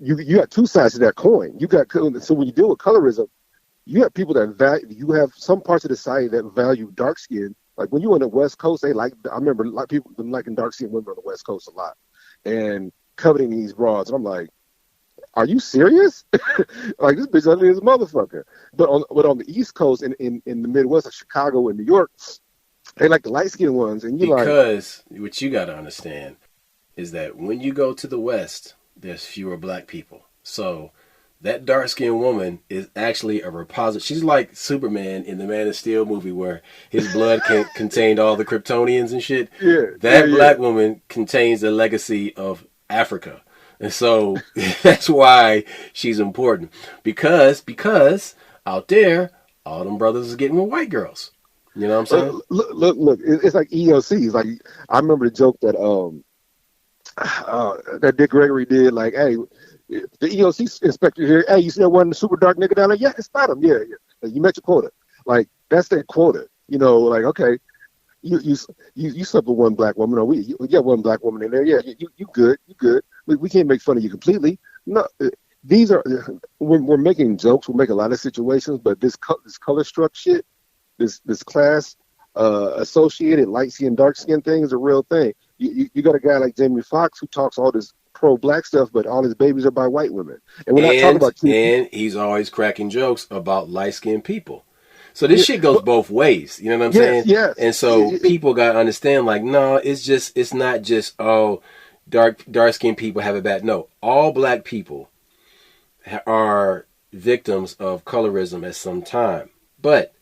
you got two sides to that coin. So when you deal with colorism, you have people that you have some parts of the society that value dark skin. Like when you're on the West Coast, I remember a lot of people been liking dark skinned women on the West Coast a lot and coveting these broads. And I'm like, are you serious? Like, this bitch ugly as a motherfucker. But on the East Coast, in the Midwest, like Chicago and New York, they like the light skinned ones. And because what you got to understand is that when you go to the West, there's fewer black people. So that dark-skinned woman is actually a repository. She's like Superman in the Man of Steel movie where his blood contained all the Kryptonians and shit. Yeah, that black woman contains the legacy of Africa. And so that's why she's important. Because out there, all them brothers are getting with white girls. You know what I'm saying? Look. It's like ELC. It's like, I remember the joke that that Dick Gregory did, like, hey, the EOC inspector here, hey, you see that one super dark nigga down there? Yeah, it's not him. Yeah. You met your quota. Like, that's their quota. You know, like, okay, you slept with one black woman, or we got one black woman in there. Yeah, you good. We can't make fun of you completely. No, these are, we're making jokes. We'll make a lot of situations, but this color struck shit, this class associated light skin, dark skin thing is a real thing. You got a guy like Jamie Foxx who talks all this pro-black stuff, but all his babies are by white women. And we're not talking about and he's always cracking jokes about light-skinned people. So this yeah, shit goes but, both ways. You know what I'm yes, saying? yes. And so people gotta understand, like, no, it's not just, oh, dark-skinned people have it bad. No, all black people are victims of colorism at some time. But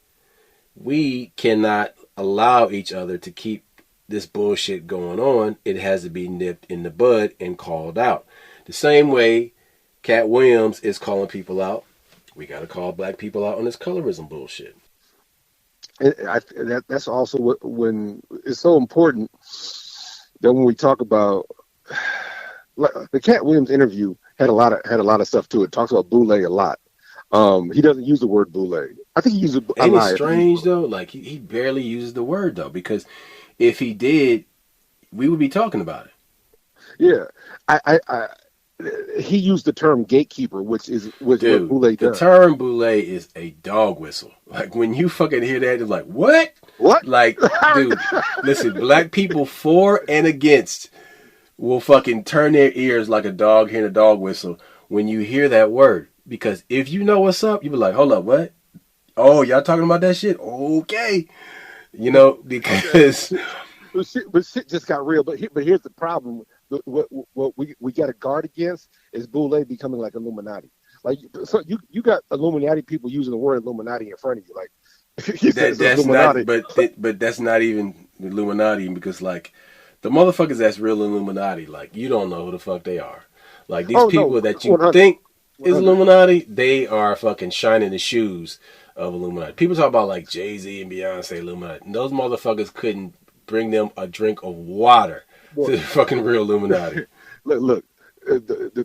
we cannot allow each other to keep this bullshit going on. It has to be nipped in the bud and called out. The same way Cat Williams is calling people out, we got to call black people out on this colorism bullshit. And that's also when it's so important that when we talk about the Cat Williams interview had a lot of stuff to it. Talks about boule a lot. He doesn't use the word boule. I think he uses. Ain't it strange though? Like he barely uses the word though, because if he did, we would be talking about it. Yeah, he used the term gatekeeper, which is what boule does. The term boule is a dog whistle. Like when you fucking hear that, it's like what? What? Like, dude, listen, black people for and against will fucking turn their ears like a dog hearing a dog whistle when you hear that word. Because if you know what's up, you be like, hold up, what? Oh, y'all talking about that shit? Okay. You know, because... But shit just got real. But here's the problem. What we got to guard against is boule becoming like Illuminati. Like, so you got Illuminati people using the word Illuminati in front of you. Like, that's Illuminati. But that's not even Illuminati, because, like, the motherfuckers that's real Illuminati, like, you don't know who the fuck they are. Like, these people that you 100. think is Illuminati, they are fucking shining the shoes of Illuminati. People talk about like Jay-Z and Beyonce Illuminati. And those motherfuckers couldn't bring them a drink of water to the fucking real Illuminati. Look,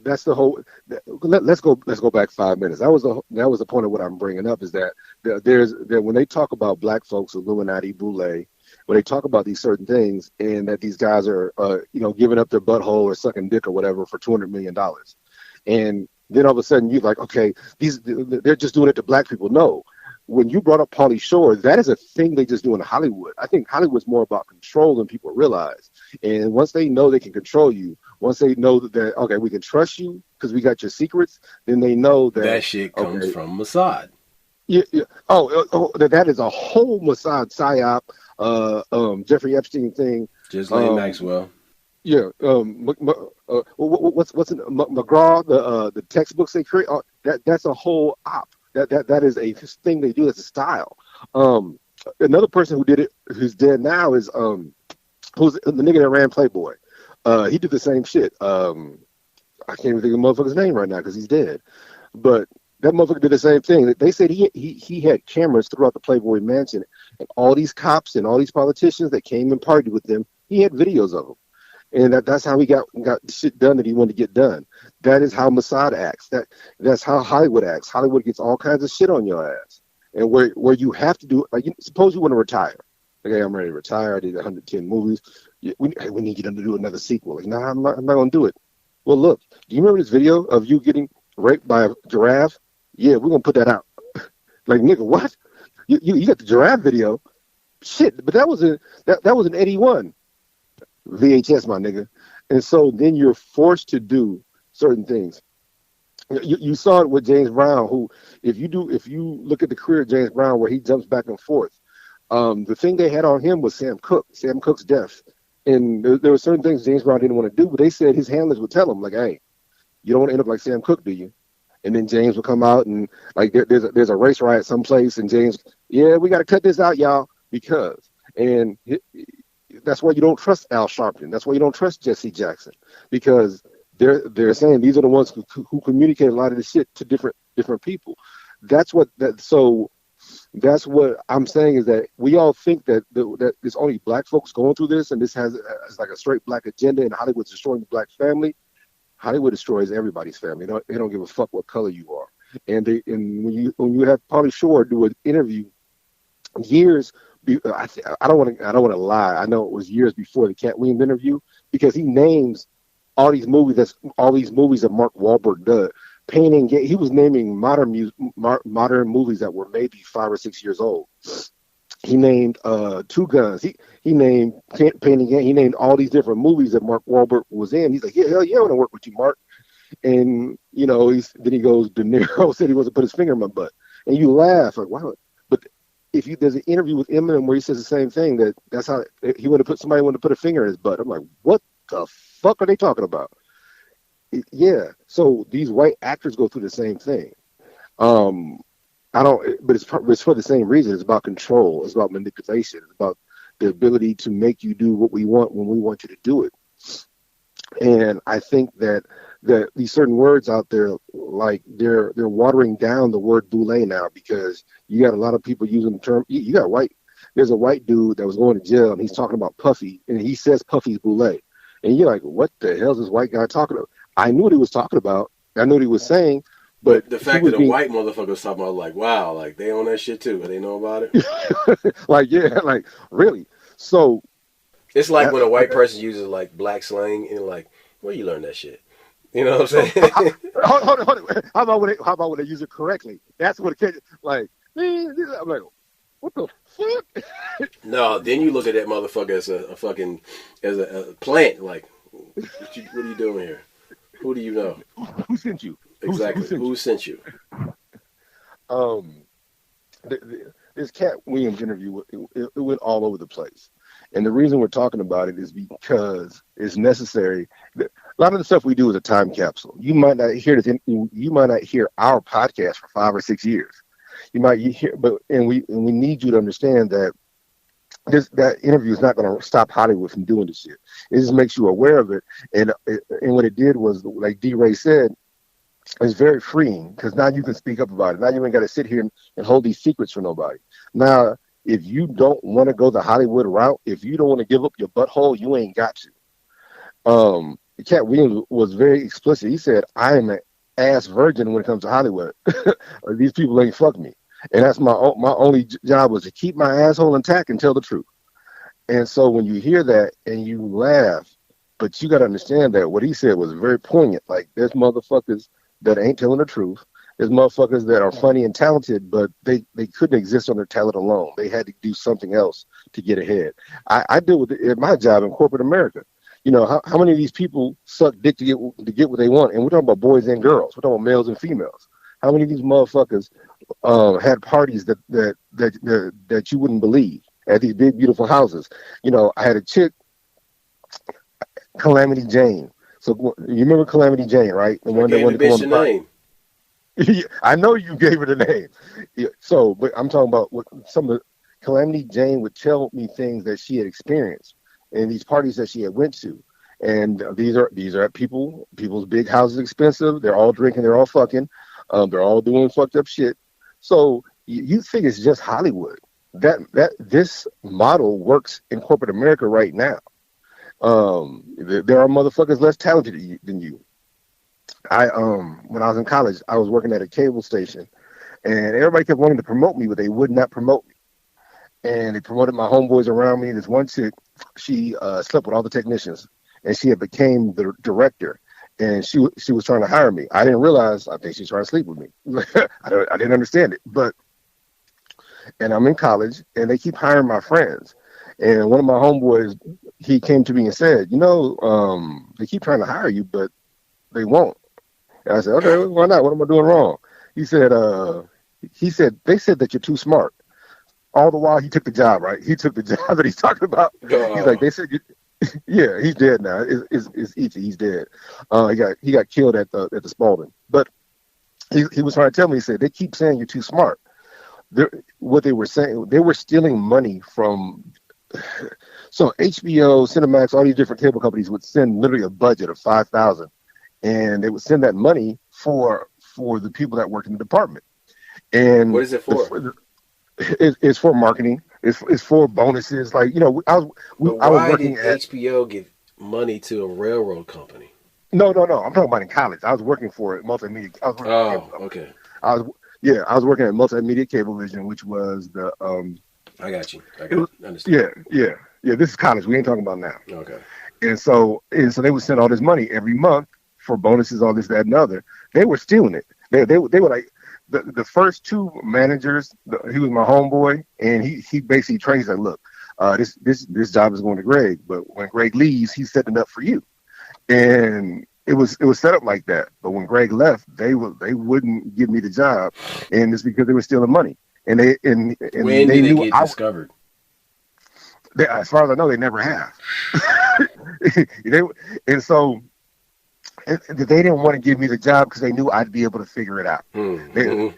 that's the whole. Let's go back 5 minutes. That was the point of what I'm bringing up, is that when they talk about black folks, Illuminati, boule, when they talk about these certain things, and that these guys are giving up their butthole or sucking dick or whatever for $200 million, and then all of a sudden you're like, okay, they're just doing it to black people. No. When you brought up Pauly Shore, that is a thing they just do in Hollywood. I think Hollywood's more about control than people realize. And once they know they can control you, once they know that okay, we can trust you because we got your secrets, then they know that shit comes from Mossad. Yeah. Oh, that is a whole Mossad psyop, Jeffrey Epstein thing. Just like Maxwell. Yeah, what's in McGraw, the textbooks they create? That's a whole op. That is a thing they do. It's a style. Another person who did it, who's dead now, is who's the nigga that ran Playboy. He did the same shit. I can't even think of the motherfucker's name right now because he's dead. But that motherfucker did the same thing. They said he had cameras throughout the Playboy mansion, and all these cops and all these politicians that came and partied with them, he had videos of them. And that's how he got shit done that he wanted to get done. That is how Mossad acts. That's how Hollywood acts. Hollywood gets all kinds of shit on your ass. And where you have to do, like, suppose you want to retire. Okay, I'm ready to retire. I did 110 movies. We need you to do another sequel. Like, nah, I'm not going to do it. Well, look, do you remember this video of you getting raped by a giraffe? Yeah, we're going to put that out. Like, nigga, what? You got the giraffe video? Shit, but that was an 81. VHS, my nigga. And so then you're forced to do certain things. You saw it with James Brown, who, if you look at the career of James Brown, where he jumps back and forth, the thing they had on him was Sam Cooke's death. And there were certain things James Brown didn't want to do, but they said his handlers would tell him, like, hey, you don't want to end up like Sam Cooke, do you? And then James would come out and, like, there's a race riot someplace, and James, yeah, we got to cut this out, y'all, because. And that's why you don't trust Al Sharpton. That's why you don't trust Jesse Jackson, because they're saying these are the ones who communicate a lot of this shit to different people. That's what I'm saying, is that we all think that there's only black folks going through this, and this has like a straight black agenda, and Hollywood's destroying the black family. Hollywood destroys everybody's family. They don't give a fuck what color you are. And when you have Pauly Shore do an interview years. I don't want to lie. I know it was years before the Cat Williams interview, because he names all these movies that Mark Wahlberg did. Painting. He was naming modern movies that were maybe 5 or 6 years old. He named Two Guns. He named Pain and Gain. He named all these different movies that Mark Wahlberg was in. He's like, yeah, hell yeah, I want to work with you, Mark. And then he goes, De Niro said he wasn't put his finger in my butt, and you laugh like, wow. But if there's an interview with Eminem where he says the same thing, that's how he somebody wanted to put a finger in his butt. I'm like, what the fuck are they talking about? Yeah. So these white actors go through the same thing. But it's for the same reason. It's about control. It's about manipulation. It's about the ability to make you do what we want when we want you to do it. And I think that these certain words out there, like they're watering down the word boule now, because you got a lot of people using the term. You got there's a white dude that was going to jail and he's talking about Puffy, and he says Puffy's boule. And you're like, what the hell is this white guy talking about? I knew what he was talking about. I knew what he was saying. But the fact that a white motherfucker was talking about, like, wow, like they own that shit too. They know about it. Like, yeah, like really. So it's like when a white person uses like black slang and like, where you learn that shit? You know what I'm saying? Hold on. How about when they use it correctly? That's what it like. I'm like, what the fuck? No, then you look at that motherfucker as a plant. Like, what are you doing here? Who do you know? Who sent you? Exactly. Who sent you? This Cat Williams interview, it went all over the place. And the reason we're talking about it is because it's necessary. A lot of the stuff we do is a time capsule. You might not hear this. You might not hear our podcast for 5 or 6 years. You might hear, and we need you to understand that that interview is not going to stop Hollywood from doing this shit. It just makes you aware of it. And what it did was, like D. Ray said, it's very freeing, because now you can speak up about it. Now you ain't got to sit here and hold these secrets for nobody. Now, if you don't want to go the Hollywood route, if you don't want to give up your butthole, you ain't got to. Cat Williams was very explicit. He said, I am an ass virgin when it comes to Hollywood. These people ain't fuck me. And that's my only job was to keep my asshole intact and tell the truth. And so when you hear that and you laugh, but you got to understand that what he said was very poignant. Like, there's motherfuckers that ain't telling the truth. There's motherfuckers that are funny and talented, but they couldn't exist on their talent alone. They had to do something else to get ahead. I deal with it at my job in corporate America. You know, how many of these people suck dick to get what they want? And we're talking about boys and girls. We're talking about males and females. How many of these motherfuckers had parties that you wouldn't believe at these big, beautiful houses? You know, I had a chick, Calamity Jane. So you remember Calamity Jane, right? The one that wanted to go on the name. Yeah, I know you gave her the name. Yeah, so, but I'm talking about what some of the Calamity Jane would tell me things that she had experienced and these parties that she had went to. And these are people's big houses, expensive. They're all drinking. They're all fucking. They're all doing fucked up shit. So you think it's just Hollywood. This model works in corporate America right now. There are motherfuckers less talented than you. When I was in college, I was working at a cable station, and everybody kept wanting to promote me, but they would not promote me. And they promoted my homeboys around me. This one chick, she slept with all the technicians, and she had became the director. And she was trying to hire me. I didn't realize. I think she's trying to sleep with me. I didn't understand it. And I'm in college, and they keep hiring my friends. And one of my homeboys, he came to me and said, they keep trying to hire you, but they won't. And I said, okay, why not? What am I doing wrong? He said, they said that you're too smart. All the while he took the job, right? He took the job that he's talking about. He's like, they said, yeah, he's dead now. It's easy. He's dead. He got killed at the Spalding. But he was trying to tell me. He said, they keep saying you're too smart. What they were saying, they were stealing money from. So HBO, Cinemax, all these different cable companies would send literally a budget of $5,000, and they would send that money for the people that work in the department. And what is it for? It's for marketing. It's for bonuses. Like, I was working at HBO give money to a railroad company. No. I'm talking about in college. I was working for multimedia. Okay. I was working at Multimedia Cablevision, which was the I got you. Understand. Yeah. This is college. We ain't talking about now. Okay. And so they would send all this money every month for bonuses, all this, that, and other. They were stealing it. They were like the first two managers. He was my homeboy, and he basically trains like, look, this job is going to Greg, but when Greg leaves, he's setting it up for you. And it was set up like that. But when Greg left, they wouldn't give me the job, and it's because they were stealing money. And when did they get discovered? As far as I know, they never have. They didn't want to give me the job because they knew I'd be able to figure it out. Mm-hmm.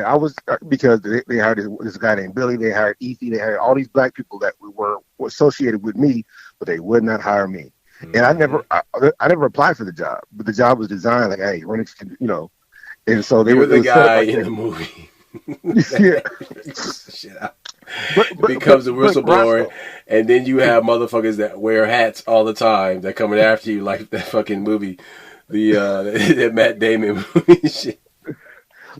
I was because they hired this guy named Billy. They hired Ethy. They hired all these black people that were associated with me, but they would not hire me. Mm-hmm. And I never applied for the job, but the job was designed like, hey, Renix can, And so you were the guy in the movie. Yeah. Shit out. But becomes a whistleblower, and then you have motherfuckers that wear hats all the time that coming after you, like that fucking movie, that Matt Damon movie. Shit.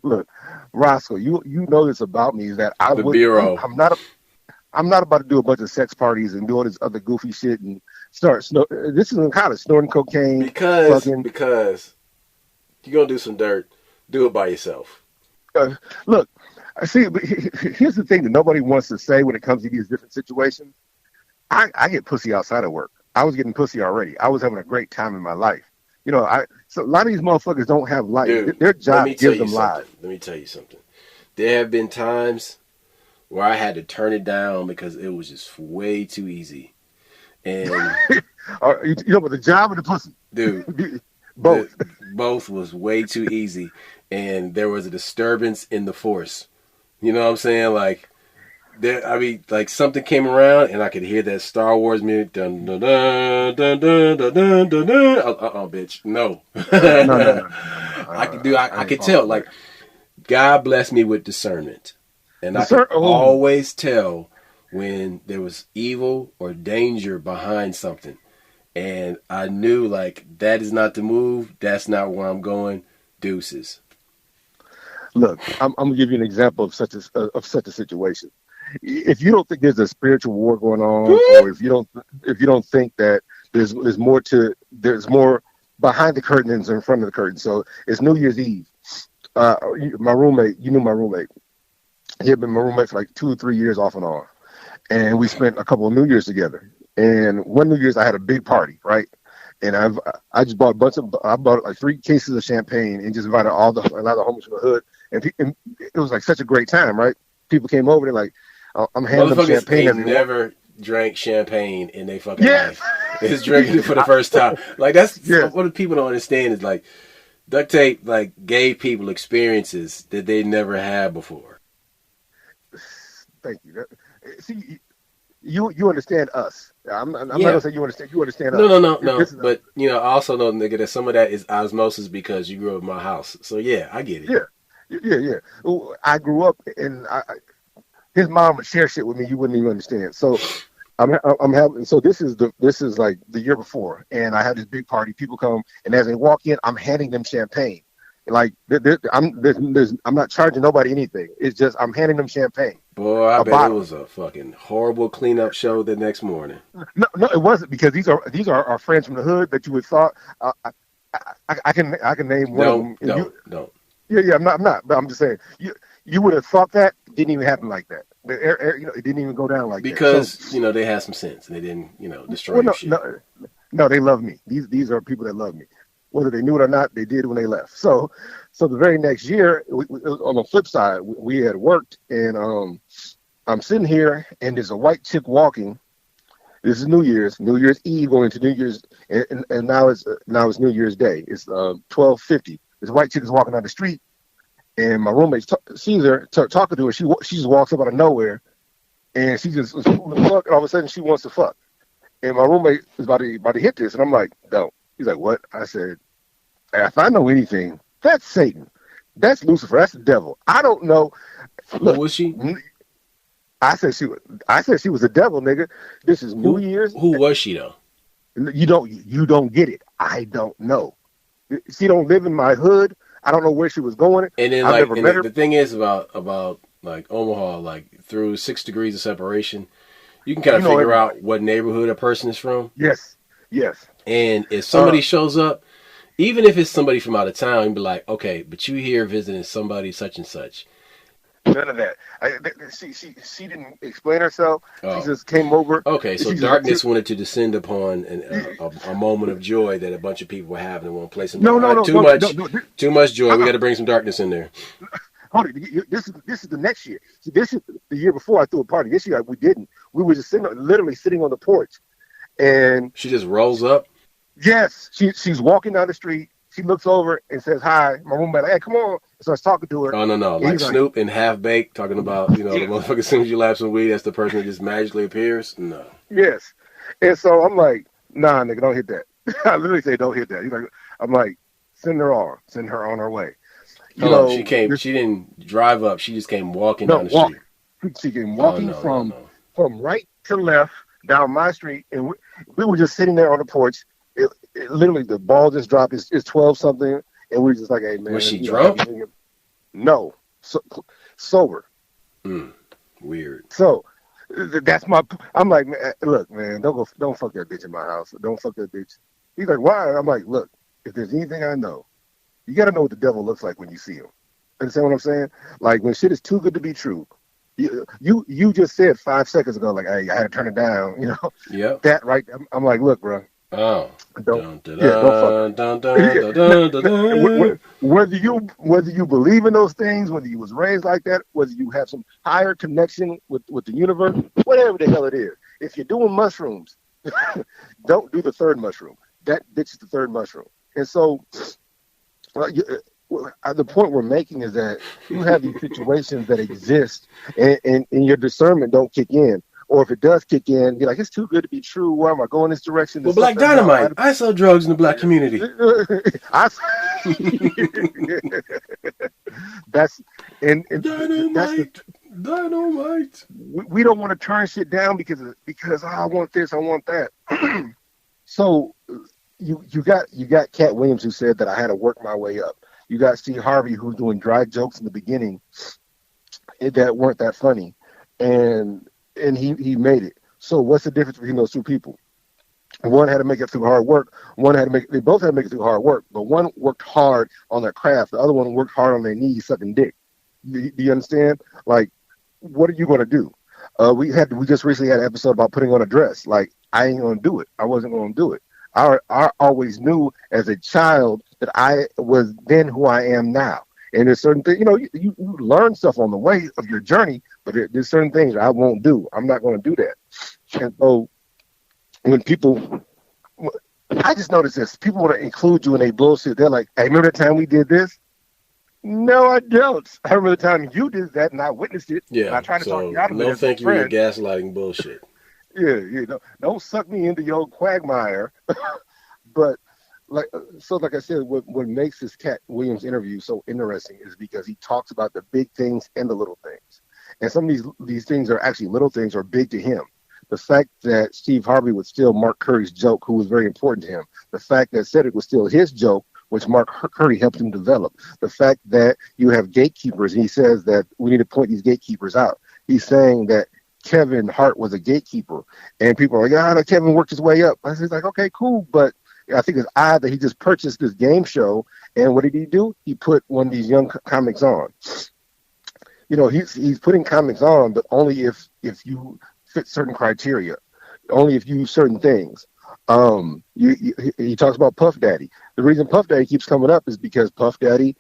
Look, Roscoe, you know this about me is that Bureau. I'm not about to do a bunch of sex parties and do all this other goofy shit and start. This is in college, snorting cocaine. Because you're gonna do some dirt, do it by yourself. Look. See, but here's the thing that nobody wants to say when it comes to these different situations. I get pussy outside of work. I was getting pussy already. I was having a great time in my life. So a lot of these motherfuckers don't have life. Dude, their job gives them lives. Let me tell you something. There have been times where I had to turn it down because it was just way too easy. And but the job or the pussy? Dude. Both. Both was way too easy. And there was a disturbance in the force. You know what I'm saying? Like, something came around and I could hear that Star Wars music. Dun dun dun dun dun dun dun dun dun. Bitch, no. No. I could tell. Like, God bless me with discernment, and I could always tell when there was evil or danger behind something, and I knew like that is not the move. That's not where I'm going. Deuces. Look, I'm gonna give you an example of such a situation. If you don't think there's a spiritual war going on, or if you don't think that there's more behind the curtain than in front of the curtain. So it's New Year's Eve. My roommate, you knew my roommate. He had been my roommate for like 2 or 3 years off and on, and we spent a couple of New Years together. And one New Year's I had a big party, right? And I just bought like 3 cases of champagne and just invited a lot of the homies from the hood. And it was like such a great time, right? People came over, they're like, I'm handing them champagne. They never drank champagne in their fucking life. They're just drinking it for the first time. Like, that's what people don't understand is like, duct tape like gave people experiences that they never had before. Thank you. See, you understand us. I'm not gonna say you understand us. No. But I also know, nigga, that some of that is osmosis because you grew up in my house. So yeah, I get it. Yeah. I grew up and his mom would share shit with me you wouldn't even understand. So this is like the year before, and I had this big party. People come, and as they walk in, I'm handing them champagne. Like I'm not charging nobody anything. It's just I'm handing them champagne. Boy, I bet it was a fucking horrible cleanup show the next morning. No, it wasn't, because these are our friends from the hood that you would thought. I can name one of them. Don't. Yeah, I'm not. But I'm just saying, you would have thought that. It didn't even happen like that. It didn't even go down like because, that. Because they had some sense and they didn't destroy your shit. No, they love me. These are people that love me. Whether they knew it or not, they did when they left. So the very next year, on the flip side, we had worked, and I'm sitting here, and there's a white chick walking. This is New Year's Eve going into New Year's, and now it's New Year's Day. It's 12:50. This white chick is walking down the street, and my roommate sees her talking to her. She just walks up out of nowhere, and she just fuck, and all of a sudden she wants to fuck. And my roommate is about to hit this, and I'm like, no. He's like, what? I said, if I know anything, that's Satan. That's Lucifer. That's the devil. I don't know. Look, what was she? I said she was the devil, nigga. This is New Year's. Who was she though? You don't get it. I don't know. She don't live in my hood. I don't know where she was going. And then I've never met her. The thing is about like Omaha, like through 6 degrees of separation, you can kind of figure out what neighborhood a person is from. Yes. And if somebody shows up Even if it's somebody from out of town, you'd be like, okay, but you here visiting somebody such and such. None of that. She didn't explain herself. She Oh, just came over. okay. So She darkness wanted to descend upon a moment of joy that a bunch of people were having in one place. And no, all no, right, no, too no, no, much, no. too much joy. We Uh-uh. got to bring some darkness in there. Hold it. This is the next year. See, this is the year before I threw a party. This year we didn't. We were just literally sitting on the porch, and She just rolls up. yes, she's walking down the street. She looks over and says hi. My roommate, like, hey, come on, and starts talking to her. Oh no, And like he's like, Snoop and Half Baked talking about the yes, motherfucker. As soon as you lap some weed, that's the person that just magically appears. No. yes. And so I'm like, nah, nigga, don't hit that. I literally say, don't hit that. He's like, I'm like, send her on her way. You Hold on, know, she came. She didn't drive up. She just came walking no, down the walking. street. She came Oh walking no. from right to left down my street, and we were just sitting there on the porch. Literally, the ball just dropped. It's 12 something, and we were just like, hey man, Was she you drunk? know, no, sober. Weird. So that's my. I'm like, look, man, don't fuck that bitch in my house. Don't fuck that bitch. He's like, why? I'm like, look, if there's anything I know, you got to know what the devil looks like when you see him. Understand what I'm saying? Like when shit is too good to be true. You just said 5 seconds ago, like, hey, I had to turn it down. You know Yep. that right? I'm like, look, bro, Oh. don't. Dun, dun, Yeah, don't fuck. dun, dun, dun, dun, dun, dun. Whether you believe in those things, whether you was raised like that, whether you have some higher connection with the universe, whatever the hell it is. If you're doing mushrooms, don't do the third mushroom. That bitch is the third mushroom. And so, the point we're making is that you have these situations that exist, and your discernment don't kick in. Or if it does kick in, you're like, it's too good to be true. Why am I going this direction? Well, Black Dynamite. I sell drugs in the black community. That's and Dynamite. Dynamite. We don't want to turn shit down because I want this, I want that. So you got Cat Williams who said that I had to work my way up. You got Steve Harvey who's doing dry jokes in the beginning that weren't that funny, and he made it. So what's the difference between those two people? One had to make it through hard work. They both had to make it through hard work, but one worked hard on their craft. The other one worked hard on their knees sucking dick. Do you understand? Like, what are you going to do? We just recently had an episode about putting on a dress. Like, I ain't going to do it. I wasn't going to do it. I always knew as a child that I was then who I am now. And there's certain things, you learn stuff on the way of your journey, but there's certain things I won't do. I'm not going to do that. And so when I just noticed this, people want to include you in a bullshit. They're like, hey, remember the time we did this? No, I don't. I remember the time you did that and I witnessed it. Yeah. And I tried to talk you out of it. No, thank you for your gaslighting bullshit. Yeah, don't suck me into your quagmire. But like I said, what makes this Cat Williams interview so interesting is because he talks about the big things and the little things. And some of these things are actually little things or big to him. The fact that Steve Harvey would steal Mark Curry's joke, who was very important to him. The fact that Cedric would steal his joke, which Mark Curry helped him develop. The fact that you have gatekeepers, and he says that we need to point these gatekeepers out. He's saying that Kevin Hart was a gatekeeper, and people are like, Kevin worked his way up. I was like, okay, cool, but I think it's odd that he just purchased this game show, and what did he do? He put one of these young comics on. He's putting comics on, but only if you fit certain criteria, only if you use certain things. He talks about Puff Daddy. The reason Puff Daddy keeps coming up is because Puff Daddy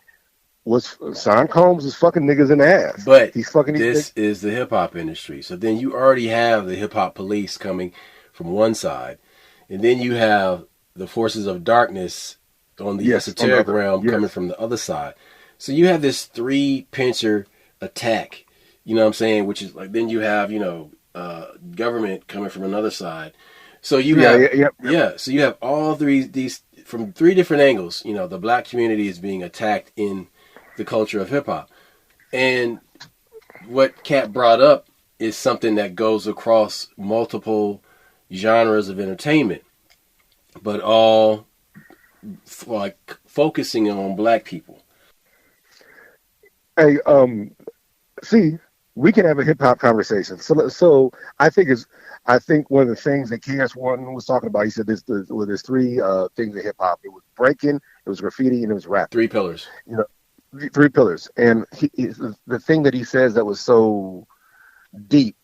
Sean Combs is fucking niggas in the ass. But he's fucking this is the hip hop industry. So then you already have the hip hop police coming from one side, and then you have the forces of darkness on the esoteric realm coming from the other side. So you have this three-pincher attack, you know what I'm saying? Which is like, then you have, government coming from another side. So you have, so you have all these from three different angles. The black community is being attacked in the culture of hip hop. And what Kat brought up is something that goes across multiple genres of entertainment, but all like focusing on black people. Hey, see, we can have a hip hop conversation. So I think one of the things that KS1 was talking about, he said there's three things in hip hop. It was breaking, it was graffiti, and it was rap. 3 pillars. You know, three pillars. And the thing that he says that was so deep,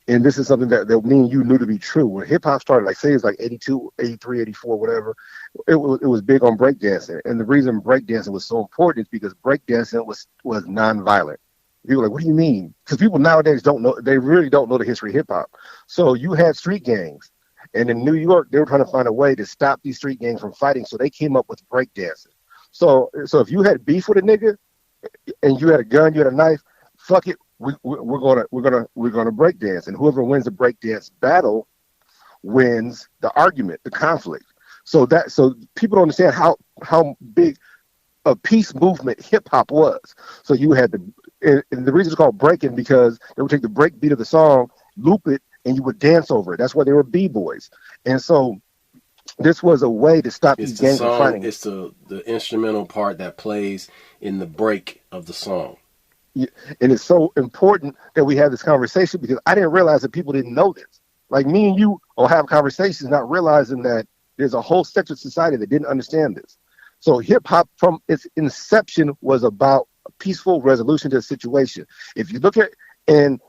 and this is something that me and you knew to be true. When hip hop started, like say it's like 82, 83, 84, whatever, it was big on breakdancing. And the reason breakdancing was so important is because breakdancing was nonviolent. People were like, what do you mean? Because people nowadays don't know, they really don't know the history of hip hop. So you had street gangs. And in New York, they were trying to find a way to stop these street gangs from fighting. So they came up with breakdancing. So if you had beef with a nigga and you had a gun, you had a knife, fuck it. We're gonna break dance, and whoever wins the break dance battle wins the argument, the conflict. So people don't understand how big a peace movement hip hop was. So you had and the reason it's called breaking because they would take the break beat of the song, loop it, and you would dance over it. That's why they were b-boys. And so this was a way to stop these gangs from fighting. It's the instrumental part that plays in the break of the song. Yeah, and it's so important that we have this conversation because I didn't realize that people didn't know this. Like me and you will have conversations not realizing that there's a whole section of society that didn't understand this. So hip hop from its inception was about a peaceful resolution to a situation. If you look at, and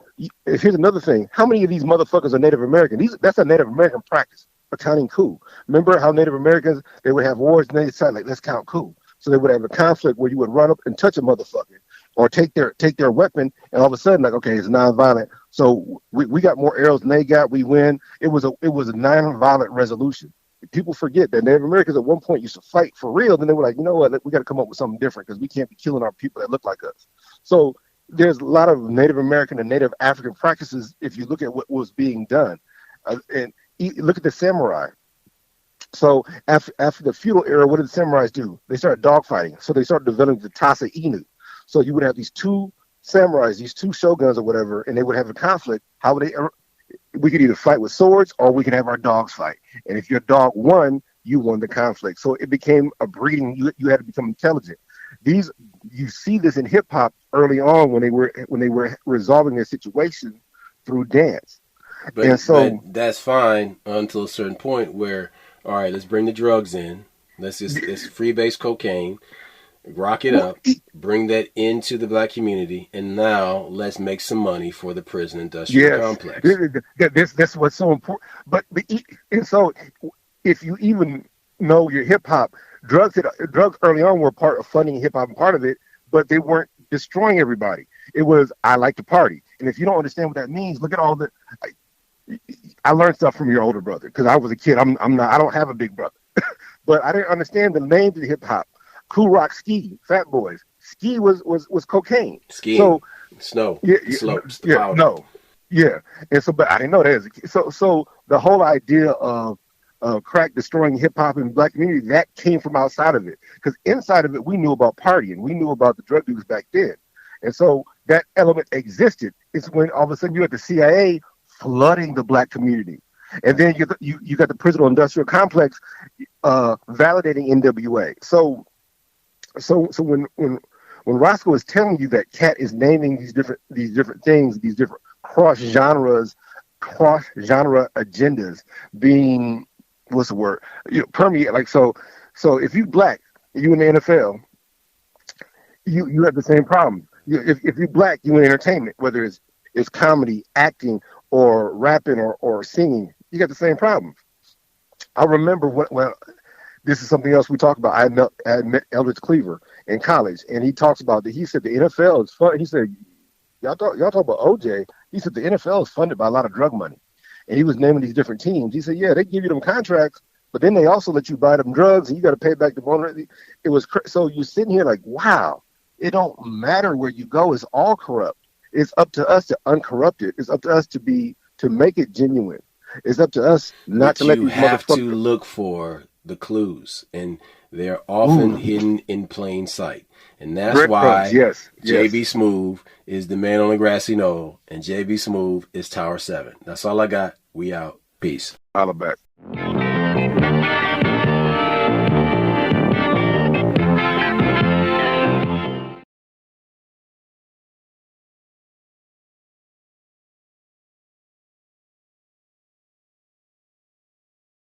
here's another thing, how many of these motherfuckers are Native American? That's a Native American practice, counting coup. Remember how Native Americans, they would have wars and they decide like, let's count coup. So they would have a conflict where you would run up and touch a motherfucker or take their weapon, and all of a sudden, like, okay, it's nonviolent. So we got more arrows than they got. We win. It was a nonviolent resolution. People forget that Native Americans at one point used to fight for real. Then they were like, you know what? We got to come up with something different because we can't be killing our people that look like us. So there's a lot of Native American and Native African practices if you look at what was being done, and look at the samurai. So after the feudal era, what did the samurais do? They started dogfighting. So they started developing the Tasa Inu. So you would have these two samurais, these two shoguns or whatever, and they would have a conflict. How would they? We could either fight with swords or we could have our dogs fight. And if your dog won, you won the conflict. So it became a breeding. You had to become intelligent. You see this in hip hop early on when they were resolving their situation through dance. But that's fine until a certain point where, all right, let's bring the drugs in. It's freebase cocaine. Rock it up, bring that into the black community, and now let's make some money for the prison industrial complex. That's what's so important. But and so if you even know your hip hop, drugs early on were part of funding hip hop and part of it, but they weren't destroying everybody. It was, I like to party. And if you don't understand what that means, look at all the, I learned stuff from your older brother because I was a kid. I don't have a big brother, but I didn't understand the names of hip hop. Cool Rock Ski, Fat Boys. Ski was cocaine. Ski. So snow. Slopes. And so, but I didn't know that as a kid. So the whole idea of crack destroying hip hop in the black community, that came from outside of it. Because inside of it, we knew about partying. We knew about the drug dealers back then. And so that element existed. It's when all of a sudden you had the CIA flooding the black community. And then you got the prison industrial complex validating NWA. So when Roscoe is telling you that Cat is naming these different things, these different cross genre agendas being, what's the word? Permeate, like so if you black, you in the NFL, you have the same problem. If you black, you in entertainment, whether it's comedy, acting, or rapping or singing, you got the same problem. I remember when this is something else we talk about. I met Eldridge Cleaver in college, and he talks about that. He said the NFL is fun. He said, y'all talk about OJ. He said the NFL is funded by a lot of drug money, and he was naming these different teams. He said, yeah, they give you them contracts, but then they also let you buy them drugs, and you got to pay back the money. It was so you're sitting here like, wow, it don't matter where you go. It's all corrupt. It's up to us to uncorrupt it. It's up to us to make it genuine. It's up to us not to let these motherfuckers. You have to look for the clues, and they're often hidden in plain sight. And that's why JB Smooth is the man on the grassy knoll, and JB Smooth is Tower 7. That's all I got. We out. Peace. Holla back.